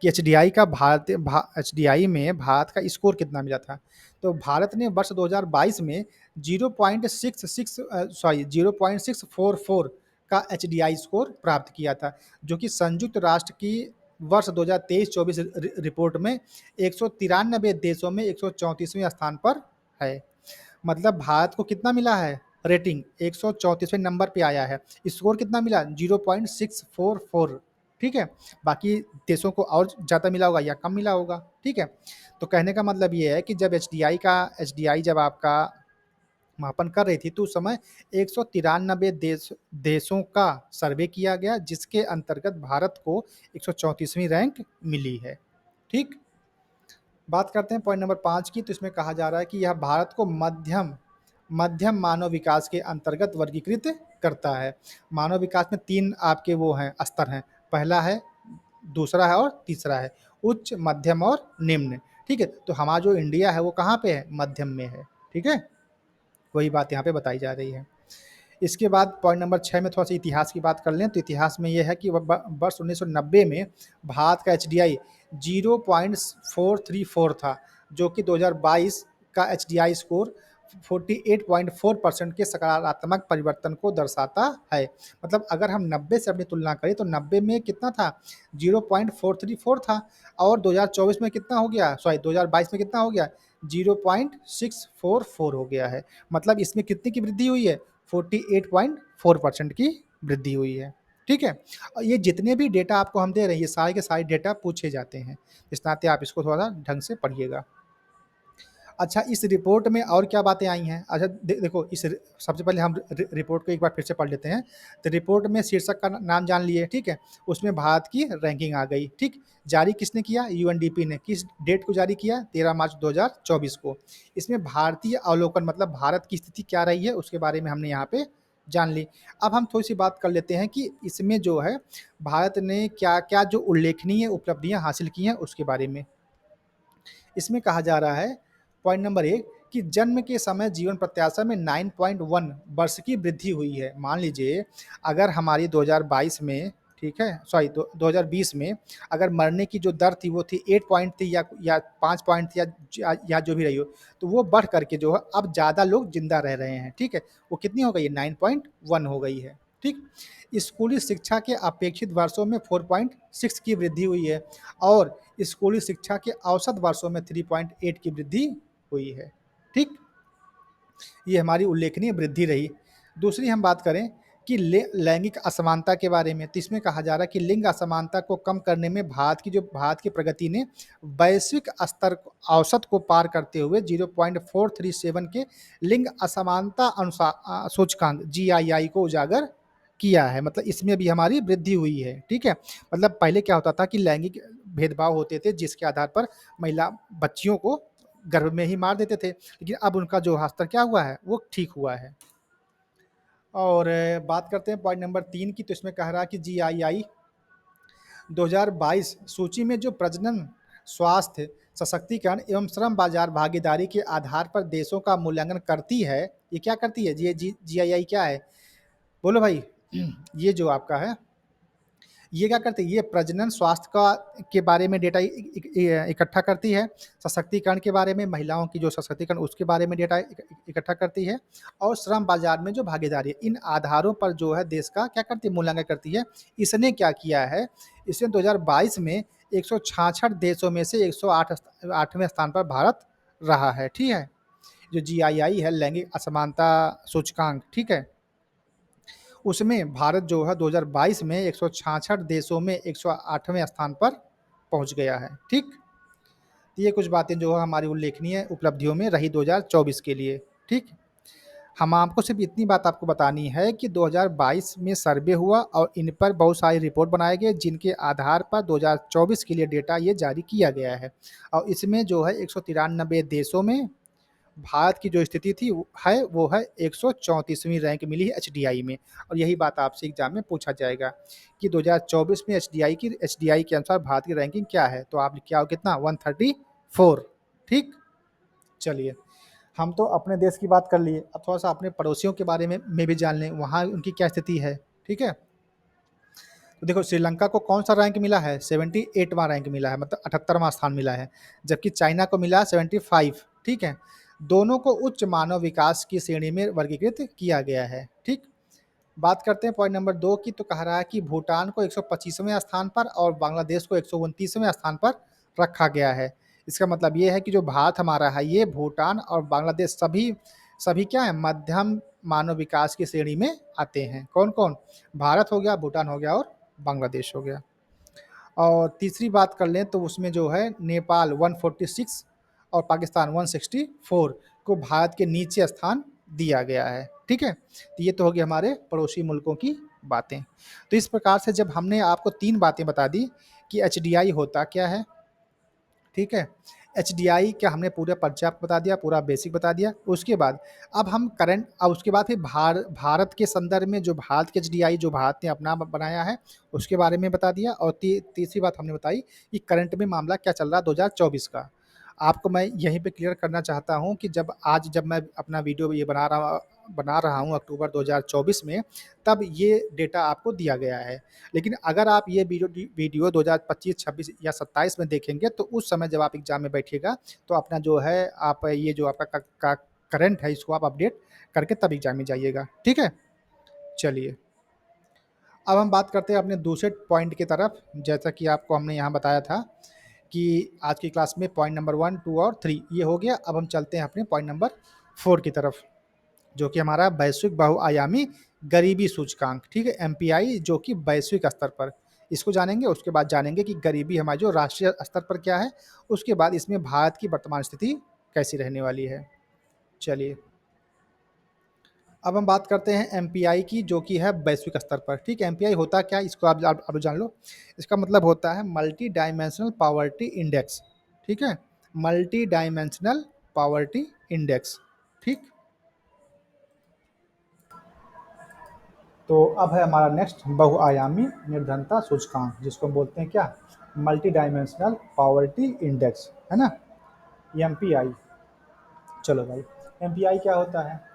Speaker 1: कि एचडीआई में भारत का स्कोर कितना मिला था। तो भारत ने वर्ष 2022 में 0.644 का एचडीआई स्कोर प्राप्त किया था, जो कि संयुक्त राष्ट्र की वर्ष 2023-24 रिपोर्ट में 193 देशों में 134वें स्थान पर है। मतलब भारत को कितना मिला है? रेटिंग 134वें नंबर पे आया है। स्कोर कितना मिला? 0.644, ठीक है? बाकी देशों को और ज़्यादा मिला होगा या कम मिला होगा, ठीक है? तो कहने का मतलब ये है कि जब एचडीआई जब आपका मापन कर रही थी, तो उस समय 193 देशों का सर्वे किया गया, जिसके अंतर्गत भारत को 134वीं रैंक मिली है, ठीक? बात करते हैं पॉइंट नंबर 5 की, तो इसमें कहा जा रहा है कि यह भारत को मध्यम मध्यम मानव विकास के अंतर्गत वर्गीकृत करता है। मानव विकास में 3 आपके वो हैं, स्तर हैं। पहला है, दूसरा है और तीसरा है। उच्च, मध्यम और निम्न, ठीक है? तो हमारा जो इंडिया है वो कहाँ पे है? मध्यम में है, ठीक है? वही बात यहाँ पे बताई जा रही है। इसके बाद पॉइंट नंबर 6 में थोड़ा-सा इतिहास की बात कर लें, तो इतिहास में ये है कि वर्ष 1990 में भारत का एचडीआई 0.434 था, जो कि 2022 का एचडीआई स्कोर 48.4% के सकारात्मक परिवर्तन को दर्शाता है। मतलब अगर हम 90 से अपनी तुलना करें, तो 90 में कितना था? 0.434 था, और 2024 में कितना हो गया? सॉरी, 2022 में कितना हो गया? 0.644 हो गया है। मतलब इसमें कितने की वृद्धि हुई है? 48.4% की वृद्धि हुई है, ठीक है? और ये जितने भी डेटा आपको हम दे रहे हैं, ये सारे के सारे डेटा पूछे जाते हैं। इस नाते आप इसको थोड़ा ढंग से पढ़िएगा। अच्छा, इस रिपोर्ट में और क्या बातें आई हैं? अच्छा, देखो, सबसे पहले हम रिपोर्ट को एक बार फिर से पढ़ लेते हैं। तो रिपोर्ट में शीर्षक का नाम जान लिए, ठीक है? उसमें भारत की रैंकिंग आ गई, ठीक। जारी किसने किया? यूएनडीपी ने। किस डेट को जारी किया? 13 मार्च 2024 को। इसमें भारतीय अवलोकन मतलब भारत की स्थिति क्या रही है, उसके बारे में हमने यहाँ पे जान ली। अब हम थोड़ी सी बात कर लेते हैं कि इसमें जो है भारत ने क्या क्या जो उल्लेखनीय उपलब्धियां हासिल की हैं, उसके बारे में। इसमें कहा जा रहा है, पॉइंट नंबर 1, कि जन्म के समय जीवन प्रत्याशा में 9.1 वर्ष की वृद्धि हुई है। मान लीजिए अगर हमारी 2022 में, ठीक है, सॉरी, 2020 में अगर मरने की जो दर थी वो थी 8 पॉइंट थी, या 5 पॉइंट थी, या जो भी रही हो, तो वो बढ़ करके जो है अब ज़्यादा लोग जिंदा रह रहे हैं, ठीक है? वो कितनी हो गई है? 9.1 हो गई है। ठीक। स्कूली शिक्षा के अपेक्षित वर्षों में 4.6 की वृद्धि हुई है और स्कूली शिक्षा के औसत वर्षों में 3.8 की वृद्धि हुई है। ठीक। ये हमारी उल्लेखनीय वृद्धि रही। दूसरी हम बात करें कि लैंगिक असमानता के बारे में, तो इसमें कहा जा रहा है कि लिंग असमानता को कम करने में भारत की प्रगति ने वैश्विक स्तर औसत को पार करते हुए 0.437 के लिंग असमानता सूचकांक GII को उजागर किया है। मतलब इसमें भी हमारी वृद्धि हुई है। ठीक है। मतलब पहले क्या होता था कि लैंगिक भेदभाव होते थे जिसके आधार पर महिला बच्चियों को गर्भ में ही मार देते थे, लेकिन अब उनका जो स्तर क्या हुआ है वो ठीक हुआ है। और बात करते हैं पॉइंट नंबर 3 की, तो इसमें कह रहा है कि GII 2022 सूची में जो प्रजनन, स्वास्थ्य, सशक्तिकरण एवं श्रम बाजार भागीदारी के आधार पर देशों का मूल्यांकन करती है। ये क्या करती है? ये GII क्या है? बोलो भाई। ये जो आपका है, ये क्या करती है? ये प्रजनन स्वास्थ्य का के बारे में डेटा इकट्ठा करती है, सशक्तिकरण के बारे में, महिलाओं की जो सशक्तिकरण उसके बारे में डेटा इकट्ठा करती है, और श्रम बाजार में जो भागीदारी है, इन आधारों पर जो है देश का क्या करती है? मूल्यांकन करती है। इसने क्या किया है? इसने 2022 में 166 देशों में से 108 8वें स्थान पर भारत रहा है। ठीक है। जो GII है, लैंगिक असमानता सूचकांक, ठीक है, उसमें भारत जो है 2022 में 166 देशों में 108वें स्थान पर पहुंच गया है। ठीक। ये कुछ बातें जो है हमारी उल्लेखनीय उपलब्धियों में रही 2024 के लिए। ठीक। हम आपको सिर्फ इतनी बात आपको बतानी है कि 2022 में सर्वे हुआ और इन पर बहुत सारी रिपोर्ट बनाए गए जिनके आधार पर 2024 के लिए डेटा ये जारी किया गया है, और इसमें जो है 193 देशों में भारत की जो स्थिति थी वो है 134वीं रैंक मिली है HDI में। और यही बात आपसे एग्जाम में पूछा जाएगा कि 2024 में HDI के अनुसार भारत की रैंकिंग क्या है, तो आप क्या हो, कितना? 134। ठीक। चलिए, हम तो अपने देश की बात कर लिए, अब थोड़ा सा अपने पड़ोसियों के बारे में भी जान लें, वहाँ उनकी क्या स्थिति है। ठीक है। तो देखो, श्रीलंका को कौन सा रैंक मिला है? 78वां रैंक मिला है, मतलब 78वां स्थान मिला है, जबकि चाइना को मिला 75। ठीक है। दोनों को उच्च मानव विकास की श्रेणी में वर्गीकृत किया गया है। ठीक। बात करते हैं पॉइंट नंबर 2 की, तो कह रहा है कि भूटान को 125वें स्थान पर और बांग्लादेश को 129वें स्थान पर रखा गया है। इसका मतलब ये है कि जो भारत हमारा है, ये भूटान और बांग्लादेश सभी सभी क्या है? मध्यम मानव विकास की श्रेणी में आते हैं। कौन कौन? भारत हो गया, भूटान हो गया और बांग्लादेश हो गया। और तीसरी बात कर लें तो उसमें जो है नेपाल 146 और पाकिस्तान 164 को भारत के नीचे स्थान दिया गया है। ठीक है। तो ये तो होगी हमारे पड़ोसी मुल्कों की बातें। तो इस प्रकार से जब हमने आपको 3 बातें बता दी कि HDI होता क्या है, ठीक है, HDI क्या, हमने पूरा परिचय आपको बता दिया, पूरा बेसिक बता दिया। उसके बाद अब हम करंट, अब उसके बाद फिर भारत के संदर्भ में जो भारत के HDI जो भारत ने अपना बनाया है उसके बारे में बता दिया। और तीसरी बात हमने बताई कि करंट में मामला क्या चल रहा है 2024 का। आपको मैं यहीं पे क्लियर करना चाहता हूँ कि जब मैं अपना वीडियो ये बना रहा हूँ अक्टूबर 2024 में, तब ये डेटा आपको दिया गया है। लेकिन अगर आप ये वीडियो 2025, 26 या 27 में देखेंगे तो उस समय जब आप एग्जाम में बैठिएगा तो अपना जो है आप ये जो आपका करंट है इसको आप अपडेट करके तब एग्जाम में जाइएगा। ठीक है। चलिए, अब हम बात करते हैं अपने दूसरे पॉइंट की तरफ। जैसा कि आपको हमने यहाँ बताया था कि आज की क्लास में पॉइंट नंबर 1, 2 और 3 ये हो गया। अब हम चलते हैं अपने पॉइंट नंबर 4 की तरफ, जो कि हमारा वैश्विक बहुआयामी गरीबी सूचकांक। ठीक है, MPI, जो कि वैश्विक स्तर पर, इसको जानेंगे। उसके बाद जानेंगे कि गरीबी हमारी जो राष्ट्रीय स्तर पर क्या है। उसके बाद इसमें भारत की वर्तमान स्थिति कैसी रहने वाली है। चलिए, अब हम बात करते हैं MPI की, जो कि है वैश्विक स्तर पर। ठीक है, MPI होता क्या है इसको आप जान लो। इसका मतलब होता है मल्टी डायमेंशनल पावर्टी इंडेक्स। ठीक है, मल्टी डायमेंशनल पावर्टी इंडेक्स। ठीक। तो अब है हमारा नेक्स्ट बहुआयामी निर्धनता सूचकांक, जिसको हम बोलते हैं क्या? मल्टी डायमेंशनल पावर्टी इंडेक्स, है ना, MPI। चलो भाई, MPI क्या होता है?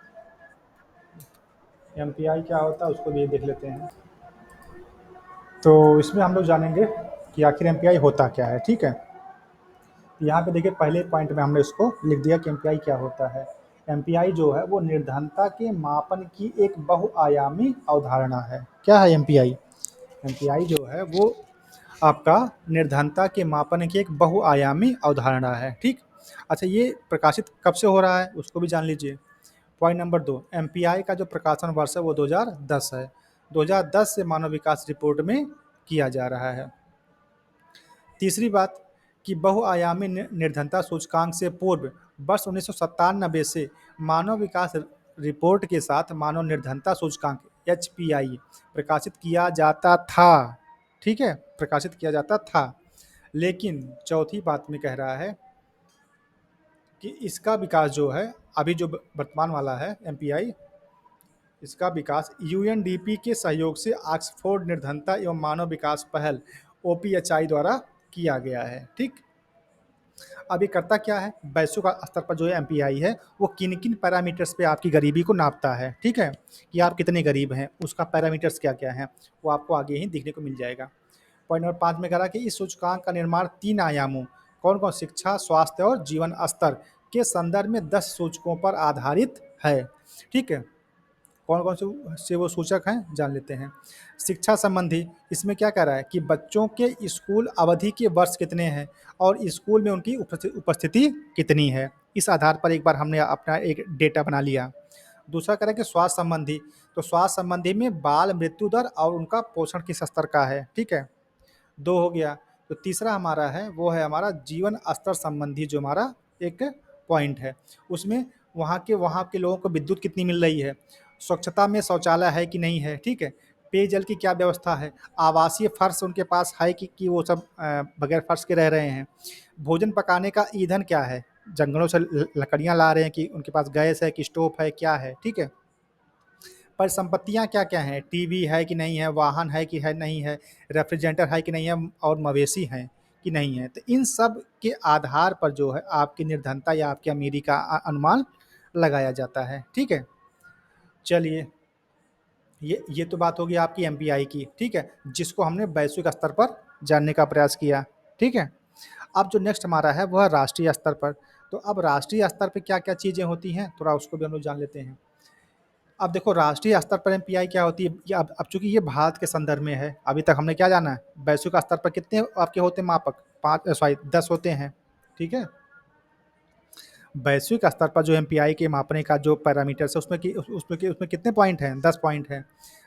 Speaker 1: MPI क्या होता है उसको भी देख लेते हैं। तो इसमें हम लोग जानेंगे कि आखिर MPI होता क्या है। ठीक है। यहाँ पे देखिए, पहले पॉइंट में हमने इसको लिख दिया कि MPI क्या होता है। एमपीआई जो है वो निर्धनता के मापन की एक बहुआयामी अवधारणा है। क्या है एमपीआई? एमपीआई जो है वो आपका निर्धनता के मापन की एक बहुआयामी अवधारणा है, ठीक। अच्छा, ये प्रकाशित कब से हो रहा है उसको भी जान लीजिए। पॉइंट नंबर 2, एमपीआई का जो प्रकाशन वर्ष है वो 2010 है। 2010 से मानव विकास रिपोर्ट में किया जा रहा है। तीसरी बात कि बहुआयामी निर्धनता सूचकांक से पूर्व वर्ष 1997 से मानव विकास रिपोर्ट के साथ मानव निर्धनता सूचकांक एचपीआई प्रकाशित किया जाता था, ठीक है, प्रकाशित किया जाता था। लेकिन चौथी बात में कह रहा है कि इसका विकास जो है अभी जो वर्तमान वाला है एमपीआई, इसका विकास यूएनडीपी के सहयोग से ऑक्सफोर्ड निर्धनता एवं मानव विकास पहल ओपीएचआई द्वारा किया गया है, ठीक। अब ये करता क्या है, वैश्विक स्तर पर जो एमपीआई है वो किन किन पैरामीटर्स पे आपकी गरीबी को नापता है, ठीक है, कि आप कितने गरीब हैं, उसका पैरामीटर्स क्या क्या हैं, वो आपको आगे ही देखने को मिल जाएगा। पॉइंट नंबर 5 में कह रहा है कि इस सूचकांक का निर्माण 3 आयामों कौन कौन, शिक्षा, स्वास्थ्य और जीवन स्तर के संदर्भ में 10 सूचकों पर आधारित है, ठीक है। कौन कौन से वो सूचक हैं जान लेते हैं। शिक्षा संबंधी, इसमें क्या कह रहा है कि बच्चों के स्कूल अवधि के वर्ष कितने हैं और स्कूल में उनकी उपस्थिति कितनी है, इस आधार पर एक बार हमने अपना एक डेटा बना लिया। दूसरा कह रहा है कि स्वास्थ्य संबंधी, तो स्वास्थ्य संबंधी में बाल मृत्यु दर और उनका पोषण किस स्तर का है, ठीक है, 2 हो गया। तो तीसरा हमारा है वो है हमारा जीवन स्तर संबंधी जो हमारा एक पॉइंट है, उसमें वहाँ के लोगों को विद्युत कितनी मिल रही है, स्वच्छता में शौचालय है कि नहीं है, ठीक है, पेयजल की क्या व्यवस्था है, आवासीय फर्श उनके पास है कि वो सब बगैर फर्श के रह रहे हैं, भोजन पकाने का ईंधन क्या है, जंगलों से लकड़ियाँ ला रहे हैं कि उनके पास गैस है कि स्टोव है, क्या है, ठीक है, परिसंपत्तियाँ क्या-क्या हैं, टीवी है कि नहीं है, वाहन है कि है नहीं है, रेफ्रिजरेटर है कि नहीं है और मवेशी हैं कि नहीं है। तो इन सब के आधार पर जो है आपकी निर्धनता या आपकी अमीरी का अनुमान लगाया जाता है, ठीक है। चलिए, ये तो बात होगी आपकी एमपीआई की, ठीक है, जिसको हमने वैश्विक स्तर पर जानने का प्रयास किया, ठीक है। अब जो नेक्स्ट हमारा है वह राष्ट्रीय स्तर पर। तो अब राष्ट्रीय स्तर पे क्या-क्या चीज़ें होती हैं, थोड़ा उसको भी हम लोग जान लेते हैं। अब देखो राष्ट्रीय स्तर पर एमपीआई क्या होती है, ये अब चूंकि ये भारत के संदर्भ में है, अभी तक हमने क्या जाना है, वैश्विक स्तर पर कितने आपके होते हैं मापक, 10 होते हैं, ठीक है। वैश्विक स्तर पर जो एमपीआई के मापने का जो पैरामीटर्स है उसमें कितने पॉइंट हैं, 10 पॉइंट हैं।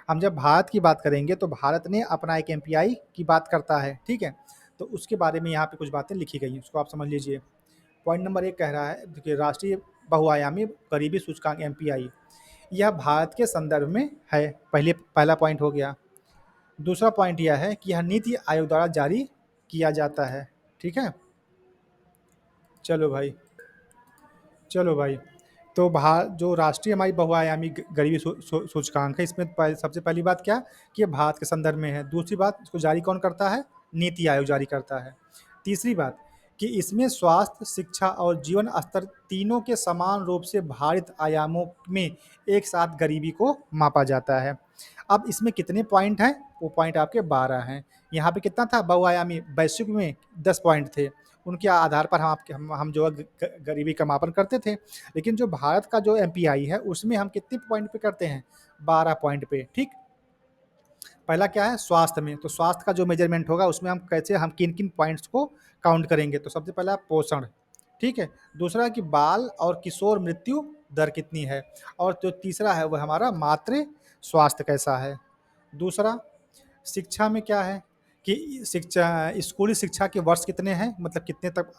Speaker 1: हम जब भारत की बात करेंगे तो भारत ने अपना एक एमपीआई की बात करता है, ठीक है, तो उसके बारे में यहाँ पे कुछ बातें लिखी गई हैं, उसको आप समझ लीजिए। पॉइंट नंबर 1 कह रहा है देखिए, राष्ट्रीय बहुआयामी गरीबी सूचकांक एमपीआई, यह भारत के संदर्भ में है, पहला पॉइंट हो गया। दूसरा पॉइंट यह है कि यह नीति आयोग द्वारा जारी किया जाता है, ठीक है। चलो भाई, चलो भाई, तो जो राष्ट्रीय हमारी बहुआयामी गरीबी सूचकांक है, इसमें सबसे पहली बात क्या कि ये भारत के संदर्भ में है। दूसरी बात, इसको जारी कौन करता है, नीति आयोग जारी करता है। तीसरी बात कि इसमें स्वास्थ्य, शिक्षा और जीवन स्तर तीनों के समान रूप से भारित आयामों में एक साथ गरीबी को मापा जाता है। अब इसमें कितने पॉइंट हैं, वो पॉइंट आपके 12 हैं। यहाँ पे कितना था बहुआयामी, वैश्विक में 10 पॉइंट थे, उनके आधार पर हम जो है गरीबी का मापन करते थे। लेकिन जो भारत का जो एमपीआई है उसमें हम कितने पॉइंट पे करते हैं, 12 पॉइंट पे, ठीक। पहला क्या है, स्वास्थ्य में, तो स्वास्थ्य का जो मेजरमेंट होगा उसमें हम किन किन पॉइंट्स को काउंट करेंगे, तो सबसे पहला पोषण, ठीक है। दूसरा कि बाल और किशोर मृत्यु दर कितनी है, और जो तीसरा है वह हमारा मातृ स्वास्थ्य कैसा है। दूसरा, शिक्षा में क्या है कि स्कूली शिक्षा के वर्ष कितने हैं, मतलब कितने तक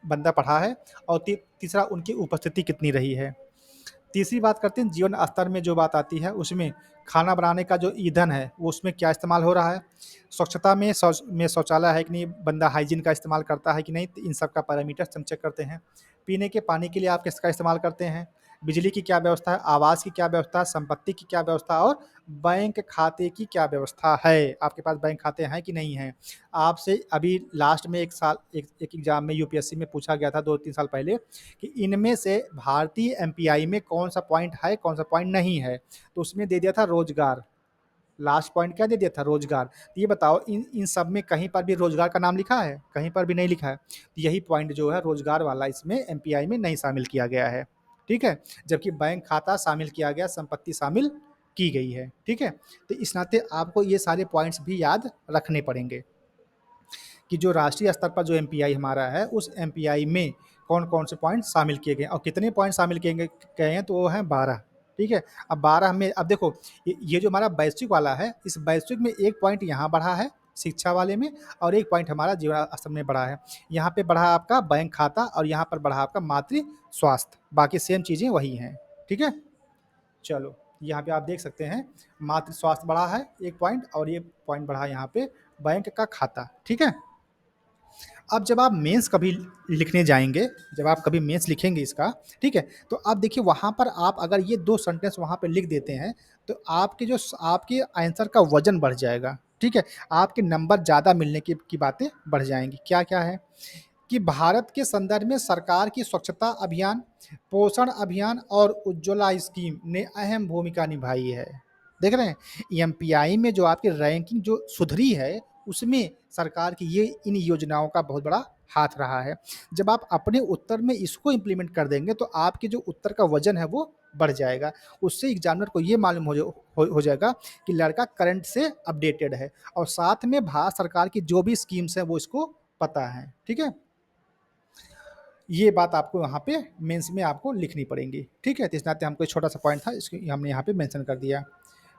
Speaker 1: बंदा पढ़ा है, और तीसरा उनकी उपस्थिति कितनी रही है। तीसरी बात करते हैं जीवन स्तर में, जो बात आती है उसमें खाना बनाने का जो ईंधन है वो उसमें क्या इस्तेमाल हो रहा है, स्वच्छता में शौचालय है कि नहीं, बंदा हाइजीन का इस्तेमाल करता है कि नहीं, तो इन सब का पैरामीटर्स हम चेक करते हैं। पीने के पानी के लिए आप किसका इस्तेमाल करते हैं, बिजली की क्या व्यवस्था है, आवास की क्या व्यवस्था है, संपत्ति की क्या व्यवस्था है, और बैंक खाते की क्या व्यवस्था है, आपके पास बैंक खाते हैं कि नहीं हैं। आपसे अभी लास्ट में एक एग्जाम में यूपीएससी में पूछा गया था 2-3 साल पहले कि इनमें से भारतीय एमपीआई में कौन सा पॉइंट है, कौन सा पॉइंट नहीं है, तो उसमें दे दिया था रोजगार। लास्ट पॉइंट क्या दे दिया था, रोजगार। तो ये बताओ इन इन सब में कहीं पर भी रोजगार का नाम लिखा है, कहीं पर भी नहीं लिखा है, तो यही पॉइंट जो है रोजगार वाला इसमें एमपीआई में नहीं शामिल किया गया है, ठीक है? जबकि बैंक खाता शामिल किया गया, संपत्ति शामिल की गई है, ठीक है? तो इस नाते आपको ये सारे पॉइंट्स भी याद रखने पड़ेंगे कि जो राष्ट्रीय स्तर पर जो एमपीआई हमारा है, उस एमपीआई में कौन-कौन से पॉइंट शामिल किए गए हैं और कितने पॉइंट शामिल किए गए हैं, तो वो हैं 12, ठीक है? अब 12 में अब देखो ये जो हमारा वैश्विक वाला है, इस वैश्विक में 1 पॉइंट यहाँ बढ़ा है, शिक्षा वाले में, और 1 पॉइंट हमारा जीवन स्तर में बढ़ा है। यहाँ पे बढ़ा आपका बैंक खाता और यहाँ पर बढ़ा आपका मातृ स्वास्थ्य, बाकी सेम चीज़ें वही हैं, ठीक है? चलो, यहाँ पे आप देख सकते हैं मातृ स्वास्थ्य बढ़ा है 1 पॉइंट और ये पॉइंट बढ़ा है यहाँ पे बैंक का खाता, ठीक है? अब जब आप मेंस कभी लिखने जाएँगे, जब आप कभी मेंस लिखेंगे इसका, ठीक है? तो आप देखिए वहाँ पर आप अगर ये 2 सेंटेंस वहाँ पे लिख देते हैं, तो आपके आंसर का वज़न बढ़ जाएगा, ठीक है? आपके नंबर ज़्यादा मिलने की बातें बढ़ जाएँगी। क्या-क्या है? कि भारत के संदर्भ में सरकार की स्वच्छता अभियान, पोषण अभियान और उज्ज्वला स्कीम ने अहम भूमिका निभाई है। देख रहे हैं? एमपीआई में जो आपकी रैंकिंग जो सुधरी है, उसमें सरकार की ये इन योजनाओं का बहुत बड़ा हाथ रहा है। जब आप अपने उत्तर में इसको इम्प्लीमेंट कर देंगे, तो आपके जो उत्तर का वज़न है, वो बढ़ जाएगा। उससे एग्ज़ामिनर को ये मालूम हो जाएगा कि लड़का करंट से अपडेटेड है और साथ में भारत सरकार की जो भी स्कीम्स हैं, वो इसको पता है। ठीक है? ये बात आपको वहाँ पे मेंस में आपको लिखनी पड़ेंगी, ठीक है? तो इस नाते हमको एक छोटा-सा पॉइंट था, इसको हमने यहाँ पे मेंशन कर दिया।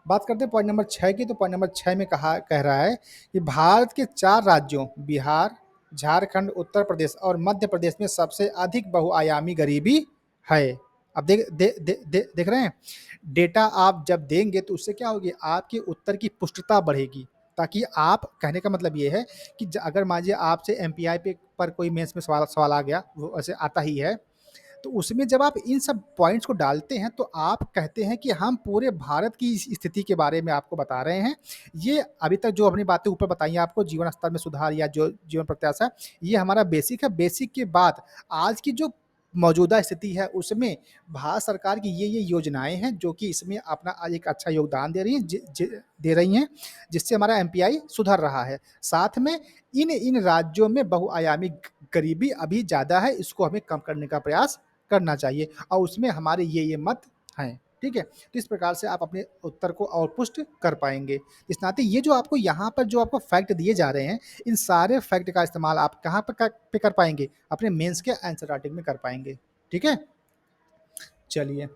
Speaker 1: बात करते हैं पॉइंट नंबर 6 की, तो पॉइंट नंबर 6 में कह रहा है कि भारत के 4 राज्यों बिहार, झारखंड, उत्तर प्रदेश और मध्य प्रदेश में सबसे अधिक बहुआयामी गरीबी है। अब देख रहे हैं? डेटा आप जब देंगे तो उससे क्या होगी, आपके उत्तर की पुष्टता बढ़ेगी, ताकि आप कहने का मतलब ये है कि अगर मान लीजिए आपसे एमपीआई पे पर कोई मेंस में सवाल सवाल आ गया, वो वैसे आता ही है, तो उसमें जब आप इन सब पॉइंट्स को डालते हैं, तो आप कहते हैं कि हम पूरे भारत की इस स्थिति के बारे में आपको बता रहे हैं। ये अभी तक जो अपनी बातें ऊपर बताई हैं आपको, जीवन स्तर में सुधार या जो जीवन प्रत्याशा, ये हमारा बेसिक है। बेसिक के बाद आज की जो मौजूदा स्थिति है, उसमें भारत सरकार की ये योजनाएँ हैं, जो कि इसमें अपना एक अच्छा योगदान दे रही हैं, दे रही हैं, जिससे हमारा एमपीआई सुधर रहा है। साथ में इन राज्यों में बहुआयामी गरीबी अभी ज़्यादा है, इसको हमें कम करने का प्रयास करना चाहिए और उसमें हमारे ये मत हैं, ठीक है? तो इस प्रकार से आप अपने उत्तर को और पुष्ट कर पाएँगे। इस नाते ये जो आपको यहाँ पर जो आपको फैक्ट दिए जा रहे हैं, इन सारे फैक्ट का इस्तेमाल आप कहाँ पे कर पाएँगे? अपने मेंस के आंसर राइटिंग में कर पाएँगे, ठीक है? चलिए,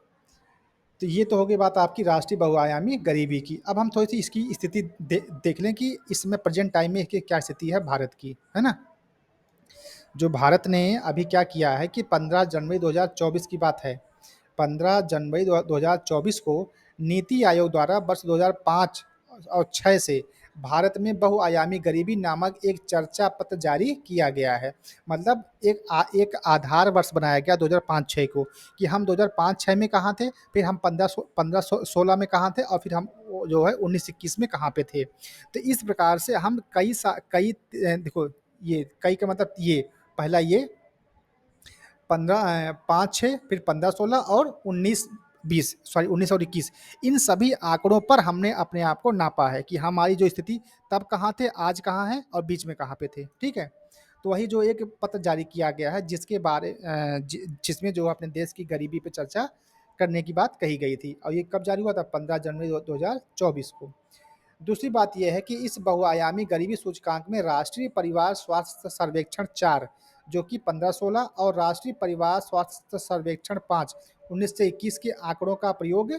Speaker 1: तो ये तो हो गई बात आपकी राष्ट्रीय बहुआयामी गरीबी की। अब हम थोड़ी-सी इसकी स्थिति देख लें कि इसमें प्रेज़ेंट टाइम में इसकी क्या स्थिति है भारत की, है ना? जो भारत ने अभी क्या किया है कि 15 जनवरी 2024 की बात है। 15 जनवरी 2024 को नीति आयोग द्वारा वर्ष 2005 और 6 से भारत में बहुआयामी गरीबी नामक एक चर्चा पत्र जारी किया गया है। मतलब एक आधार वर्ष बनाया गया 2005-6 को कि हम 2005-6 में कहाँ थे, फिर हम 15-16 में कहाँ थे और फिर हम वो जो है 19-21 में कहाँ पे थे। तो इस प्रकार से हम देखो ये कई का मतलब ये पहला ये 5-6 फिर 15-16 और 19-20 सॉरी 19 और 21 इन सभी आंकड़ों पर हमने अपने आप को नापा है कि हमारी जो स्थिति तब कहाँ थे, आज कहाँ हैं और बीच में कहाँ पे थे, ठीक है? तो वही जो एक पत्र जारी किया गया है जिसमें जो अपने देश की गरीबी पे चर्चा करने की बात कही गई थी और ये कब जारी हुआ था? 15 जनवरी 2024 को। दूसरी बात ये है कि इस बहुआयामी गरीबी सूचकांक में राष्ट्रीय परिवार स्वास्थ्य सर्वेक्षण 4 जो कि 15-16 और राष्ट्रीय परिवार स्वास्थ्य सर्वेक्षण 5 19 से 21 के आंकड़ों का प्रयोग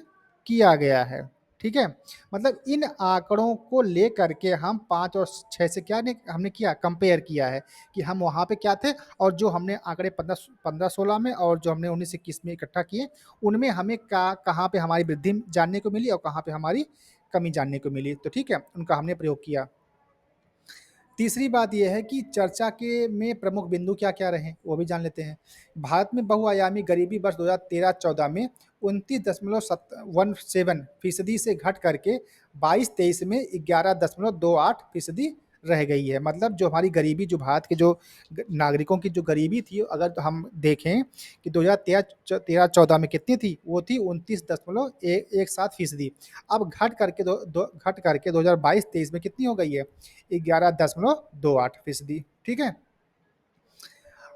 Speaker 1: किया गया है, ठीक है? मतलब इन आंकड़ों को लेकर के हम 5 और 6 से हमने किया कंपेयर किया है कि हम वहाँ पे क्या थे और जो हमने आंकड़े 15-16 में और जो हमने 19-21 में इकट्ठा किए, उनमें हमें कहाँ पे हमारी वृद्धि जानने को मिली और कहाँ पे हमारी कमी जानने को मिली, तो ठीक है, उनका हमने प्रयोग किया। तीसरी बात ये है कि चर्चा के में प्रमुख बिंदु क्या-क्या रहे, वो भी जान लेते हैं। भारत में बहुआयामी गरीबी वर्ष 2013-14 में 29.17% से घट करके 22-23 में 11.28% रह गई है। मतलब जो हमारी गरीबी जो भारत के जो नागरिकों की जो गरीबी थी, अगर हम देखें कि 2013-14 में कितनी थी, वो थी 29.17%। अब घट करके 2022-23 में कितनी हो गई है? 11.28%, ठीक है?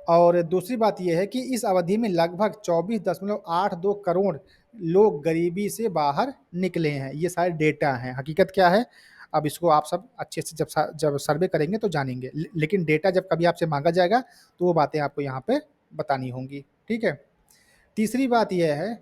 Speaker 1: और दूसरी बात ये है कि इस अवधि में लगभग 24.82 करोड़ लोग गरीबी से बाहर निकले हैं। ये सारे डेटा हैं, हकीकत क्या है अब इसको आप सब अच्छे से जब सर्वे करेंगे तो जानेंगे। लेकिन डेटा जब कभी आपसे मांगा जाएगा तो वो बातें आपको यहाँ पे बतानी होंगी, ठीक है। तीसरी बात यह है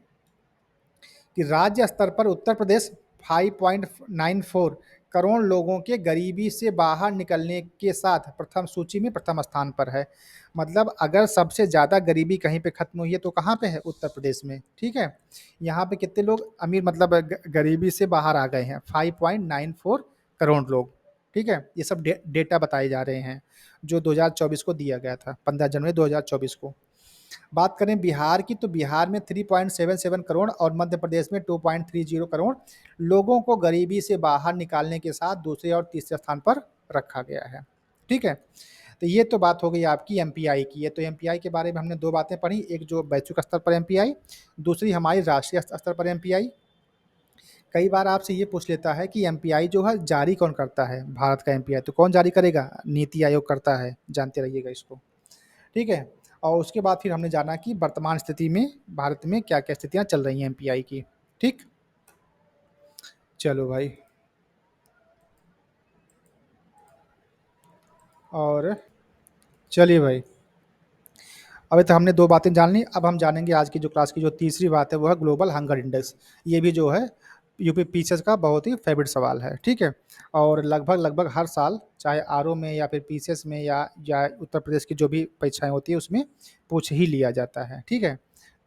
Speaker 1: कि राज्य स्तर पर उत्तर प्रदेश 5.94 करोड़ लोगों के गरीबी से बाहर निकलने के साथ प्रथम सूची में प्रथम स्थान पर है। मतलब अगर सबसे ज़्यादा गरीबी कहीं पे खत्म हुई है तो कहाँ पे है? उत्तर प्रदेश में, ठीक है। यहाँ पे कितने लोग अमीर मतलब गरीबी से बाहर आ गए हैं? 5.94 करोड़ लोग, ठीक है। ये सब डेटा बताए जा रहे हैं जो 2024 को दिया गया था, 15 जनवरी 2024 को। बात करें बिहार की तो बिहार में 3.77 करोड़ और मध्य प्रदेश में 2.30 करोड़ लोगों को गरीबी से बाहर निकालने के साथ दूसरे और तीसरे स्थान पर रखा गया है, ठीक है। तो ये तो बात हो गई आपकी एमपीआई की। ये तो एमपीआई के बारे में हमने दो बातें पढ़ी, एक जो वैश्विक स्तर पर एमपीआई, दूसरी हमारी राष्ट्रीय स्तर पर एमपीआई। कई बार आपसे ये पूछ लेता है कि एमपीआई जो है जारी कौन करता है? भारत का एमपीआई तो कौन जारी करेगा? नीति आयोग करता है, जानते रहिएगा इसको, ठीक है। और उसके बाद फिर हमने जाना कि वर्तमान स्थिति में भारत में क्या-क्या स्थितियाँ चल रही हैं एमपीआई की, ठीक? चलो भाई। और चलिए भाई, अभी तो हमने 2 बातें जान ली, अब हम जानेंगे आज की जो क्लास की जो तीसरी बात है वो है ग्लोबल हंगर इंडेक्स। ये भी जो है यूपी पीसीएस का बहुत ही फेवरेट सवाल है, ठीक है? और लगभग हर साल चाहे आरओ में या फिर पीसीएस में या उत्तर प्रदेश की जो भी परीक्षाएँ होती है उसमें पूछ ही लिया जाता है, ठीक है?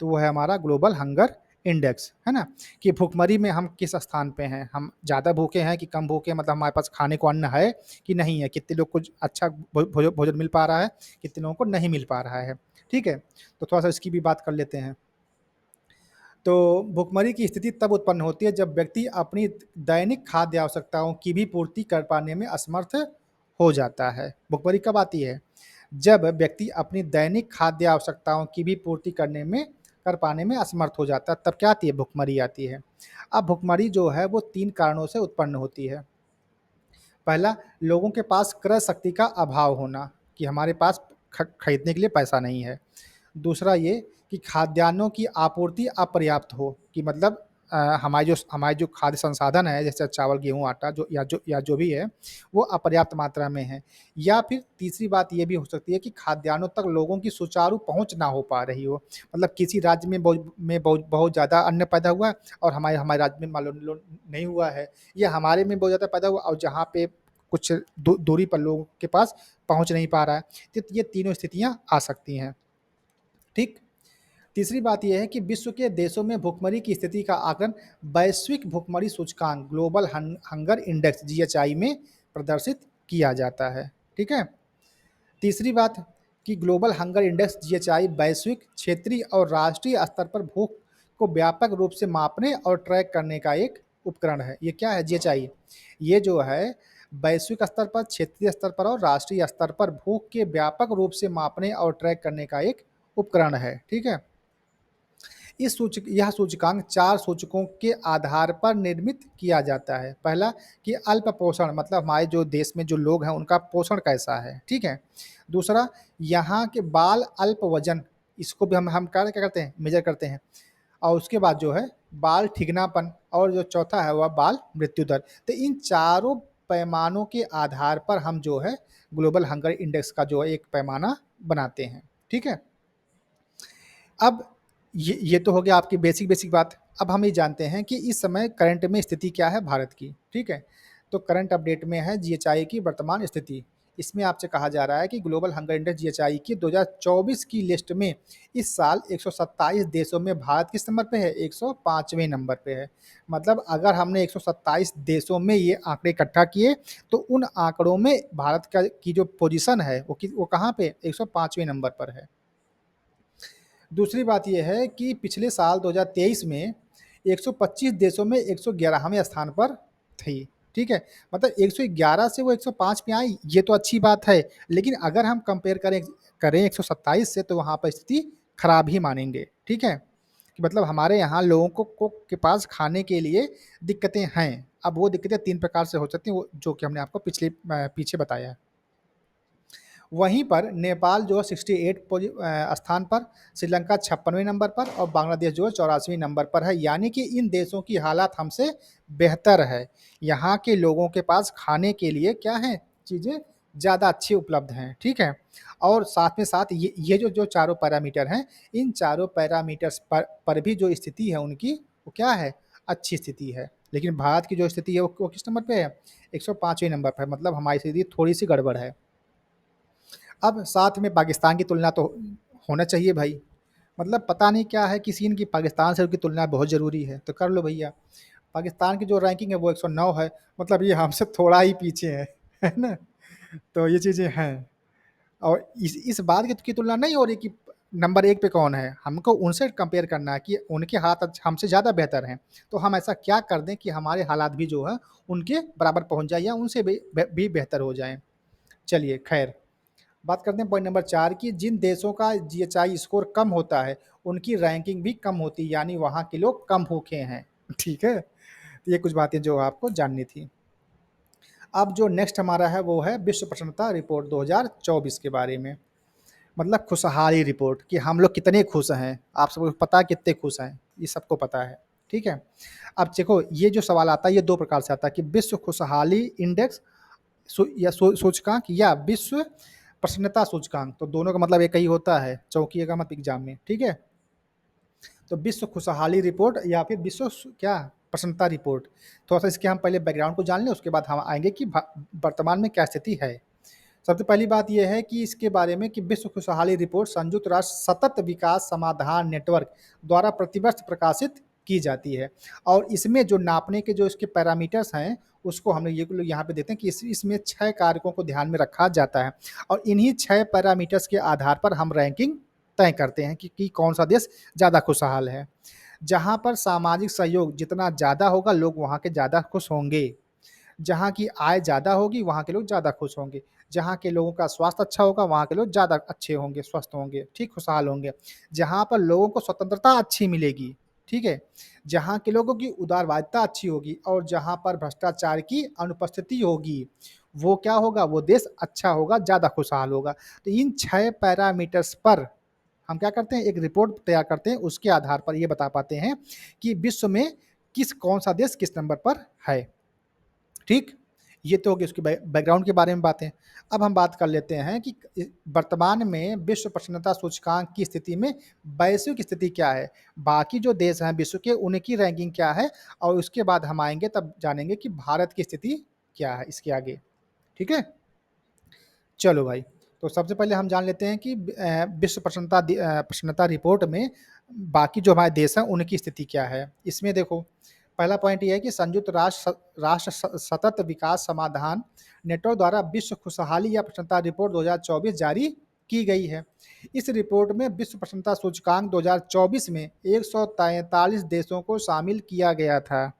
Speaker 1: तो वो है हमारा ग्लोबल हंगर इंडेक्स, है ना? कि भुखमरी में हम किस स्थान पे हैं? हम ज़्यादा भूखे हैं कि कम भूखे हैं? मतलब हमारे पास खाने को अन्न है कि नहीं है? कितने लोग को अच्छा भोजन मिल पा रहा है, कितने लोगों को नहीं मिल पा रहा है, ठीक है? तो थोड़ा-सा इसकी भी बात कर लेते हैं। तो भुखमरी की स्थिति तब उत्पन्न होती है जब व्यक्ति अपनी दैनिक खाद्य आवश्यकताओं की भी पूर्ति कर पाने में असमर्थ हो जाता है। भुखमरी कब आती है? जब व्यक्ति अपनी दैनिक खाद्य आवश्यकताओं की भी पूर्ति कर पाने में असमर्थ हो जाता है, तब क्या आती है? भुखमरी आती है। अब भुखमरी जो है वो 3 कारणों से उत्पन्न होती है। पहला, लोगों के पास क्रय शक्ति का अभाव होना, कि हमारे पास खरीदने के लिए पैसा नहीं है। दूसरा ये कि खाद्यान्नों की आपूर्ति अपर्याप्त हो, कि मतलब हमारे जो खाद्य संसाधन है जैसे चावल, गेहूँ, आटा जो भी है वो अपर्याप्त मात्रा में है। या फिर तीसरी बात ये भी हो सकती है कि खाद्यान्नों तक लोगों की सुचारू पहुँच ना हो पा रही हो। मतलब किसी राज्य में बहुत ज़्यादा अन्न पैदा हुआ है और हमारे हमारे राज्य में मान लो नहीं हुआ है, या हमारे में बहुत ज़्यादा पैदा हुआ और जहाँ पे कुछ दूरी पर लोगों के पास पहुँच नहीं पा रहा है। तो ये तीनों स्थितियाँ आ सकती हैं, ठीक? तीसरी बात ये है कि विश्व के देशों में भुखमरी की स्थिति का आकलन वैश्विक भुखमरी सूचकांक ग्लोबल हंगर इंडेक्स जीएचआई में प्रदर्शित किया जाता है, ठीक है। तीसरी बात कि ग्लोबल हंगर इंडेक्स जीएचआई वैश्विक, क्षेत्रीय और राष्ट्रीय स्तर पर भूख को व्यापक रूप से मापने और ट्रैक करने का एक उपकरण है। ये क्या है? जीएचआई। ये जो है वैश्विक स्तर पर, क्षेत्रीय स्तर पर और राष्ट्रीय स्तर पर भूख के व्यापक रूप से मापने और ट्रैक करने का एक उपकरण है, ठीक है। यह सूचकांक 4 सूचकों के आधार पर निर्मित किया जाता है। पहला कि अल्प पोषण, मतलब हमारे जो देश में जो लोग हैं उनका पोषण कैसा है, ठीक है। दूसरा, यहाँ के बाल अल्प वजन, इसको भी हम क्या करते हैं? मेजर करते हैं। और उसके बाद जो है बाल ठिगनापन, और जो चौथा है वह बाल मृत्यु दर। तो इन चारों पैमानों के आधार पर हम जो है ग्लोबल हंगर इंडेक्स का जो है एक पैमाना बनाते हैं, ठीक है। अब ये तो हो गया आपकी बेसिक बात। अब हम ये जानते हैं कि इस समय करंट में स्थिति क्या है भारत की, ठीक है? तो करंट अपडेट में है जीएचआई की वर्तमान स्थिति। इसमें आपसे कहा जा रहा है कि ग्लोबल हंगर इंडेक्स जीएचआई की 2024 की लिस्ट में इस साल 127 देशों में भारत किस नंबर पे है? 105वें नंबर पे है। मतलब अगर हमने 127 देशों में ये आंकड़े इकट्ठा किए तो उन आंकड़ों में भारत का की जो पोजीशन है वो कहाँ पे? 105वें नंबर पर है। दूसरी बात ये है कि पिछले साल 2023 में 125 देशों में 111वें स्थान पर थी, ठीक है? मतलब 111 से वो 105 पे आई, ये तो अच्छी बात है, लेकिन अगर हम कंपेयर करें 127 से तो वहाँ पर स्थिति खराब ही मानेंगे, ठीक है? कि मतलब हमारे यहाँ लोगों को के पास खाने के लिए दिक्कतें हैं। अब वो दिक्कतें 3 प्रकार से हो सकती हैं, वो जो कि हमने आपको पीछे बताया है। वहीं पर नेपाल जो है 68 स्थान पर, श्रीलंका 56वें नंबर पर और बांग्लादेश जो है 84वें नंबर पर है। यानी कि इन देशों की हालात हमसे बेहतर है। यहाँ के लोगों के पास खाने के लिए क्या है, चीज़ें ज़्यादा अच्छी उपलब्ध हैं, ठीक है। और साथ में साथ ये जो चारों पैरामीटर हैं, इन चारों पैरामीटर्स पर भी जो स्थिति है उनकी, वो क्या है, अच्छी स्थिति है। लेकिन भारत की जो स्थिति है वो किस नंबर पे है, 105वें नंबर पर, मतलब हमारी स्थिति थोड़ी सी गड़बड़ है। अब साथ में पाकिस्तान की तुलना तो होना चाहिए भाई, मतलब पता नहीं क्या है कि सीन की पाकिस्तान से उनकी तुलना बहुत ज़रूरी है, तो कर लो भैया। पाकिस्तान की जो रैंकिंग है वो 109 है, मतलब ये हमसे थोड़ा ही पीछे है ना? तो ये चीज़ें हैं। और इस बात की तुलना नहीं हो रही कि नंबर 1 पे कौन है, हमको उनसे कंपेयर करना है कि उनके हालात हमसे ज़्यादा बेहतर हैं। तो हम ऐसा क्या कर दें कि हमारे हालात भी जो है उनके बराबर पहुँच जाए या उनसे भी बेहतर हो जाएँ। चलिए खैर, बात करते हैं पॉइंट नंबर 4 की, जिन देशों का जीएचआई स्कोर कम होता है, उनकी रैंकिंग भी कम होती है, यानी वहाँ के लोग कम भूखे हैं। ठीक है? तो ये कुछ बातें जो आपको जाननी थी। अब जो नेक्स्ट हमारा है वो है विश्व प्रसन्नता रिपोर्ट 2024 के बारे में, मतलब खुशहाली रिपोर्ट कि हम लोग कितने खुश हैं। आप सबको पता है कितने खुश हैं, ये सबको पता है, ठीक है। अब देखो ये जो सवाल आता है ये दो प्रकार से आता है कि विश्व खुशहाली इंडेक्स सूचकांक या विश्व प्रसन्नता सूचकांक, तो दोनों का मतलब एक ही होता है, चौंकिएगा मत एग्जाम में, ठीक है। तो विश्व खुशहाली रिपोर्ट या फिर क्या प्रसन्नता रिपोर्ट, थोड़ा सा इसके हम पहले बैकग्राउंड को जान लें, उसके बाद हम आएंगे कि वर्तमान में क्या स्थिति है। सबसे पहली बात यह है कि इसके बारे में कि विश्व खुशहाली रिपोर्ट संयुक्त राष्ट्र सतत विकास समाधान नेटवर्क द्वारा प्रतिवर्ष प्रकाशित की जाती है। और इसमें जो नापने के जो इसके पैरामीटर्स हैं उसको हम ये लोग यहाँ पे देते हैं कि इसमें 6 कारकों को ध्यान में रखा जाता है और इन्हीं 6 पैरामीटर्स के आधार पर हम रैंकिंग तय करते हैं कि कौन सा देश ज़्यादा खुशहाल है। जहाँ पर सामाजिक सहयोग जितना ज़्यादा होगा लोग वहाँ के ज़्यादा खुश होंगे, जहाँ की आय ज़्यादा होगी वहाँ के लोग ज़्यादा खुश होंगे, जहाँ के लोगों का स्वास्थ्य अच्छा होगा वहाँ के लोग ज़्यादा अच्छे होंगे, स्वस्थ होंगे, ठीक, खुशहाल होंगे। जहाँ पर लोगों को स्वतंत्रता अच्छी मिलेगी, ठीक है, जहाँ के लोगों की उदारवादिता अच्छी होगी और जहाँ पर भ्रष्टाचार की अनुपस्थिति होगी, वो क्या होगा, वो देश अच्छा होगा, ज़्यादा खुशहाल होगा। तो इन 6 पैरामीटर्स पर हम क्या करते हैं, एक रिपोर्ट तैयार करते हैं, उसके आधार पर ये बता पाते हैं कि विश्व में कौन सा देश किस नंबर पर है, ठीक। ये तो हो गई उसकी बैकग्राउंड के बारे में बातें। अब हम बात कर लेते हैं कि वर्तमान में विश्व प्रसन्नता सूचकांक की स्थिति में वैश्विक स्थिति क्या है, बाकी जो देश हैं विश्व के उनकी रैंकिंग क्या है, और उसके बाद हम आएंगे तब जानेंगे कि भारत की स्थिति क्या है इसके आगे, ठीक है। चलो भाई, तो सबसे पहले हम जान लेते हैं कि विश्व प्रसन्नता रिपोर्ट में बाकी जो हमारे देश हैं उनकी स्थिति क्या है। इसमें देखो पहला पॉइंट ये है कि संयुक्त राष्ट्र सतत विकास समाधान नेटवर्क द्वारा विश्व खुशहाली या प्रसन्नता रिपोर्ट 2024 जारी की गई है। इस रिपोर्ट में विश्व प्रसन्नता सूचकांक 2024 में 143 देशों को शामिल किया गया था।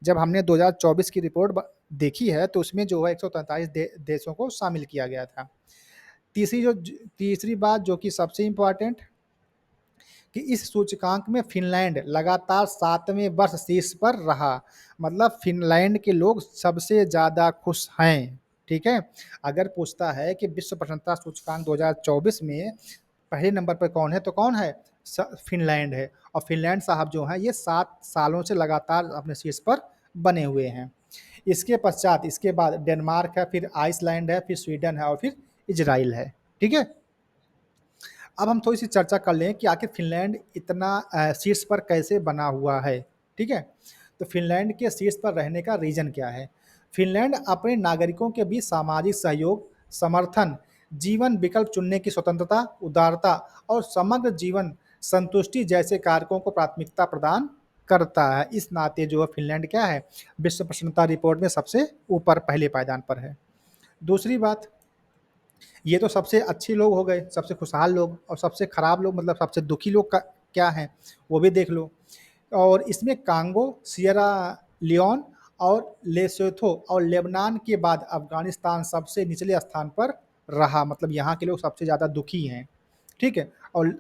Speaker 1: जब हमने 2024 की रिपोर्ट देखी है तो उसमें जो है 143 देशों को शामिल किया गया था। तीसरी बात जो कि सबसे इम्पोर्टेंट, कि इस सूचकांक में फिनलैंड लगातार 7वें वर्ष शीर्ष पर रहा, मतलब फिनलैंड के लोग सबसे ज़्यादा खुश हैं, ठीक है। अगर पूछता है कि विश्व प्रसन्नता सूचकांक 2024 में पहले नंबर पर कौन है, तो कौन है, फिनलैंड है। और फिनलैंड साहब जो हैं ये 7 सालों से लगातार अपने शीर्ष पर बने हुए हैं। इसके पश्चात इसके बाद डेनमार्क है, फिर आइसलैंड है, फिर स्वीडन है और फिर इजराइल है, ठीक है। अब हम थोड़ी सी चर्चा कर लें कि आखिर फिनलैंड इतना शीर्ष पर कैसे बना हुआ है, ठीक है। तो फिनलैंड के शीर्ष पर रहने का रीजन क्या है। फिनलैंड अपने नागरिकों के बीच सामाजिक सहयोग, समर्थन, जीवन विकल्प चुनने की स्वतंत्रता, उदारता और समग्र जीवन संतुष्टि जैसे कारकों को प्राथमिकता प्रदान करता है। इस नाते जो है फिनलैंड क्या है, विश्व प्रसन्नता रिपोर्ट में सबसे ऊपर पहले पायदान पर है। दूसरी बात, ये तो सबसे अच्छे लोग हो गए, सबसे खुशहाल लोग, और सबसे खराब लोग मतलब सबसे दुखी लोग का क्या है वो भी देख लो। और इसमें कांगो, सियरा लियोन और लेसोथो और लेबनान के बाद अफगानिस्तान सबसे निचले स्थान पर रहा, मतलब यहाँ के लोग सबसे ज़्यादा दुखी हैं, ठीक है। और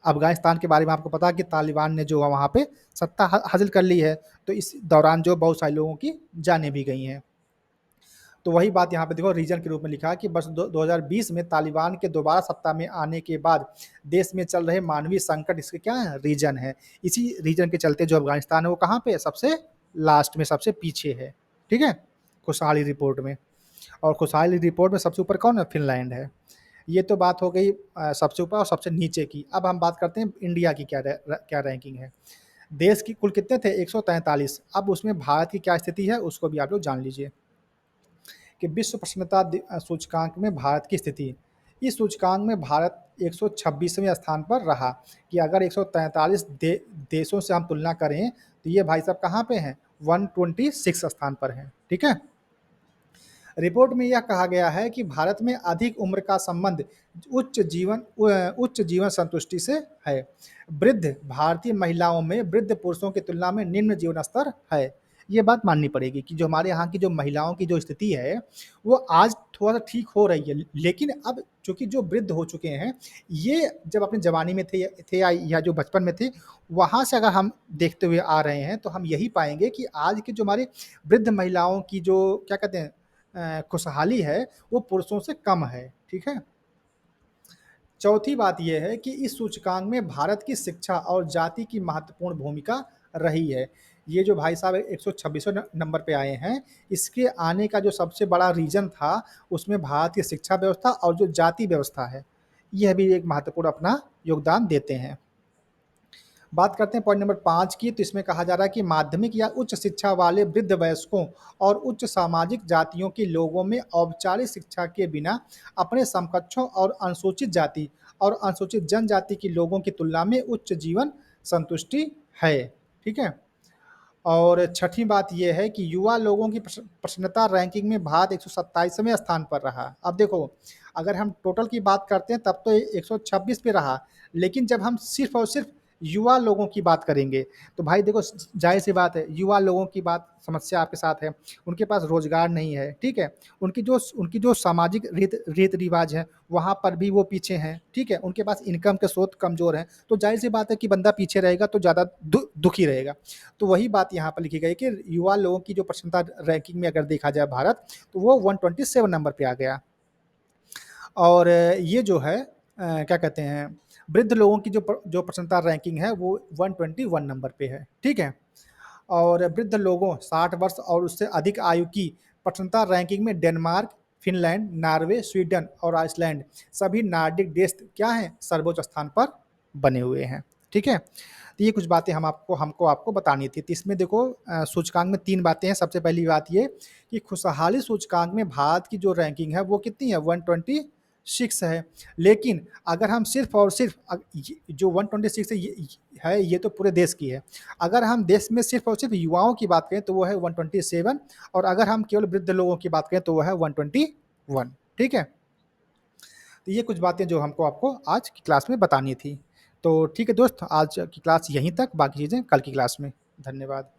Speaker 1: अफगानिस्तान के बारे में आपको पता है कि तालिबान ने जो है वहाँ पे सत्ता हासिल कर ली है, तो इस दौरान जो बहुत सारे लोगों की जानें भी गई हैं। तो वही बात यहाँ पे देखो रीजन के रूप में लिखा है कि वर्ष 2020 में तालिबान के दोबारा सत्ता में आने के बाद देश में चल रहे मानवीय संकट इसके क्या है, रीजन है। इसी रीजन के चलते जो अफगानिस्तान है वो कहाँ पे है, सबसे लास्ट में, सबसे पीछे है। ठीक है, खुशहाली रिपोर्ट में। और खुशहाली रिपोर्ट में सबसे ऊपर कौन है, फिनलैंड है। ये तो बात हो गई सबसे ऊपर और सबसे नीचे की। अब हम बात करते हैं इंडिया की क्या रैंकिंग है। देश की कुल कितने थे, 143। अब उसमें भारत की क्या स्थिति है उसको भी आप लोग जान लीजिए कि विश्व प्रसन्नता सूचकांक में भारत की स्थिति। इस सूचकांक में भारत 126वें स्थान पर रहा। कि अगर 143 देशों से हम तुलना करें तो ये भाई साहब कहाँ पे हैं, 126 स्थान पर हैं। ठीक है, रिपोर्ट में यह कहा गया है कि भारत में अधिक उम्र का संबंध उच्च जीवन संतुष्टि से है। वृद्ध भारतीय महिलाओं में वृद्ध पुरुषों की तुलना में निम्न जीवन स्तर है। ये बात माननी पड़ेगी कि जो हमारे यहाँ की जो महिलाओं की जो स्थिति है वो आज थोड़ा सा ठीक हो रही है, लेकिन अब चूंकि जो वृद्ध हो चुके हैं, ये जब अपनी जवानी में थे या जो बचपन में थे, वहाँ से अगर हम देखते हुए आ रहे हैं तो हम यही पाएंगे कि आज की जो हमारी वृद्ध महिलाओं की जो क्या कहते हैं खुशहाली है वो पुरुषों से कम है। ठीक है, चौथी बात यह है कि इस सूचकांक में भारत की शिक्षा और जाति की महत्वपूर्ण भूमिका रही है। ये जो भाई साहब 126वें नंबर पे आए हैं, इसके आने का जो सबसे बड़ा रीजन था उसमें भारत की शिक्षा व्यवस्था और जो जाति व्यवस्था है यह भी एक महत्वपूर्ण अपना योगदान देते हैं। बात करते हैं पॉइंट नंबर 5 की, तो इसमें कहा जा रहा है कि माध्यमिक या उच्च शिक्षा वाले वृद्ध वयस्कों और उच्च सामाजिक जातियों के लोगों में औपचारिक शिक्षा के बिना अपने समकक्षों और अनुसूचित जाति और अनुसूचित जनजाति के लोगों की तुलना में उच्च जीवन संतुष्टि है। ठीक है, और छठी बात यह है कि युवा लोगों की प्रसन्नता रैंकिंग में भारत 127वें स्थान पर रहा। अब देखो, अगर हम टोटल की बात करते हैं तब तो 126 पे रहा, लेकिन जब हम सिर्फ और सिर्फ युवा लोगों की बात करेंगे तो भाई देखो जाहिर सी बात है, युवा लोगों की बात समस्या आपके साथ है, उनके पास रोजगार नहीं है। ठीक है, उनकी जो सामाजिक रीत रिवाज है वहाँ पर भी वो पीछे हैं। ठीक है, उनके पास इनकम के स्रोत कमजोर हैं, तो जाहिर सी बात है कि बंदा पीछे रहेगा तो ज़्यादा दुखी रहेगा। तो वही बात यहाँ पर लिखी गई कि युवा लोगों की जो प्रसन्नता रैंकिंग में अगर देखा जाए भारत, तो वो 127 नंबर पे आ गया। और ये जो है क्या कहते हैं, वृद्ध लोगों की जो प्रसन्नता रैंकिंग है वो 121 नंबर पे है। ठीक है, और वृद्ध लोगों 60 वर्ष और उससे अधिक आयु की प्रसन्नता रैंकिंग में डेनमार्क, फिनलैंड, नॉर्वे, स्वीडन और आइसलैंड सभी नार्डिक देश क्या हैं, सर्वोच्च स्थान पर बने हुए हैं। ठीक है, तो ये कुछ बातें हमको आपको बतानी थी। तो इसमें देखो सूचकांक में 3 बातें हैं। सबसे पहली बात ये कि खुशहाली सूचकांक में भारत की जो रैंकिंग है वो कितनी है, 126 है। लेकिन अगर हम सिर्फ और सिर्फ जो 126 है ये तो पूरे देश की है। अगर हम देश में सिर्फ और सिर्फ युवाओं की बात करें तो वो है 127, और अगर हम केवल वृद्ध लोगों की बात करें तो वो है 121। ठीक है, तो ये कुछ बातें जो हमको आपको आज की क्लास में बतानी थी। तो ठीक है दोस्त, आज की क्लास यहीं तक, बाकी चीज़ें कल की क्लास में। धन्यवाद।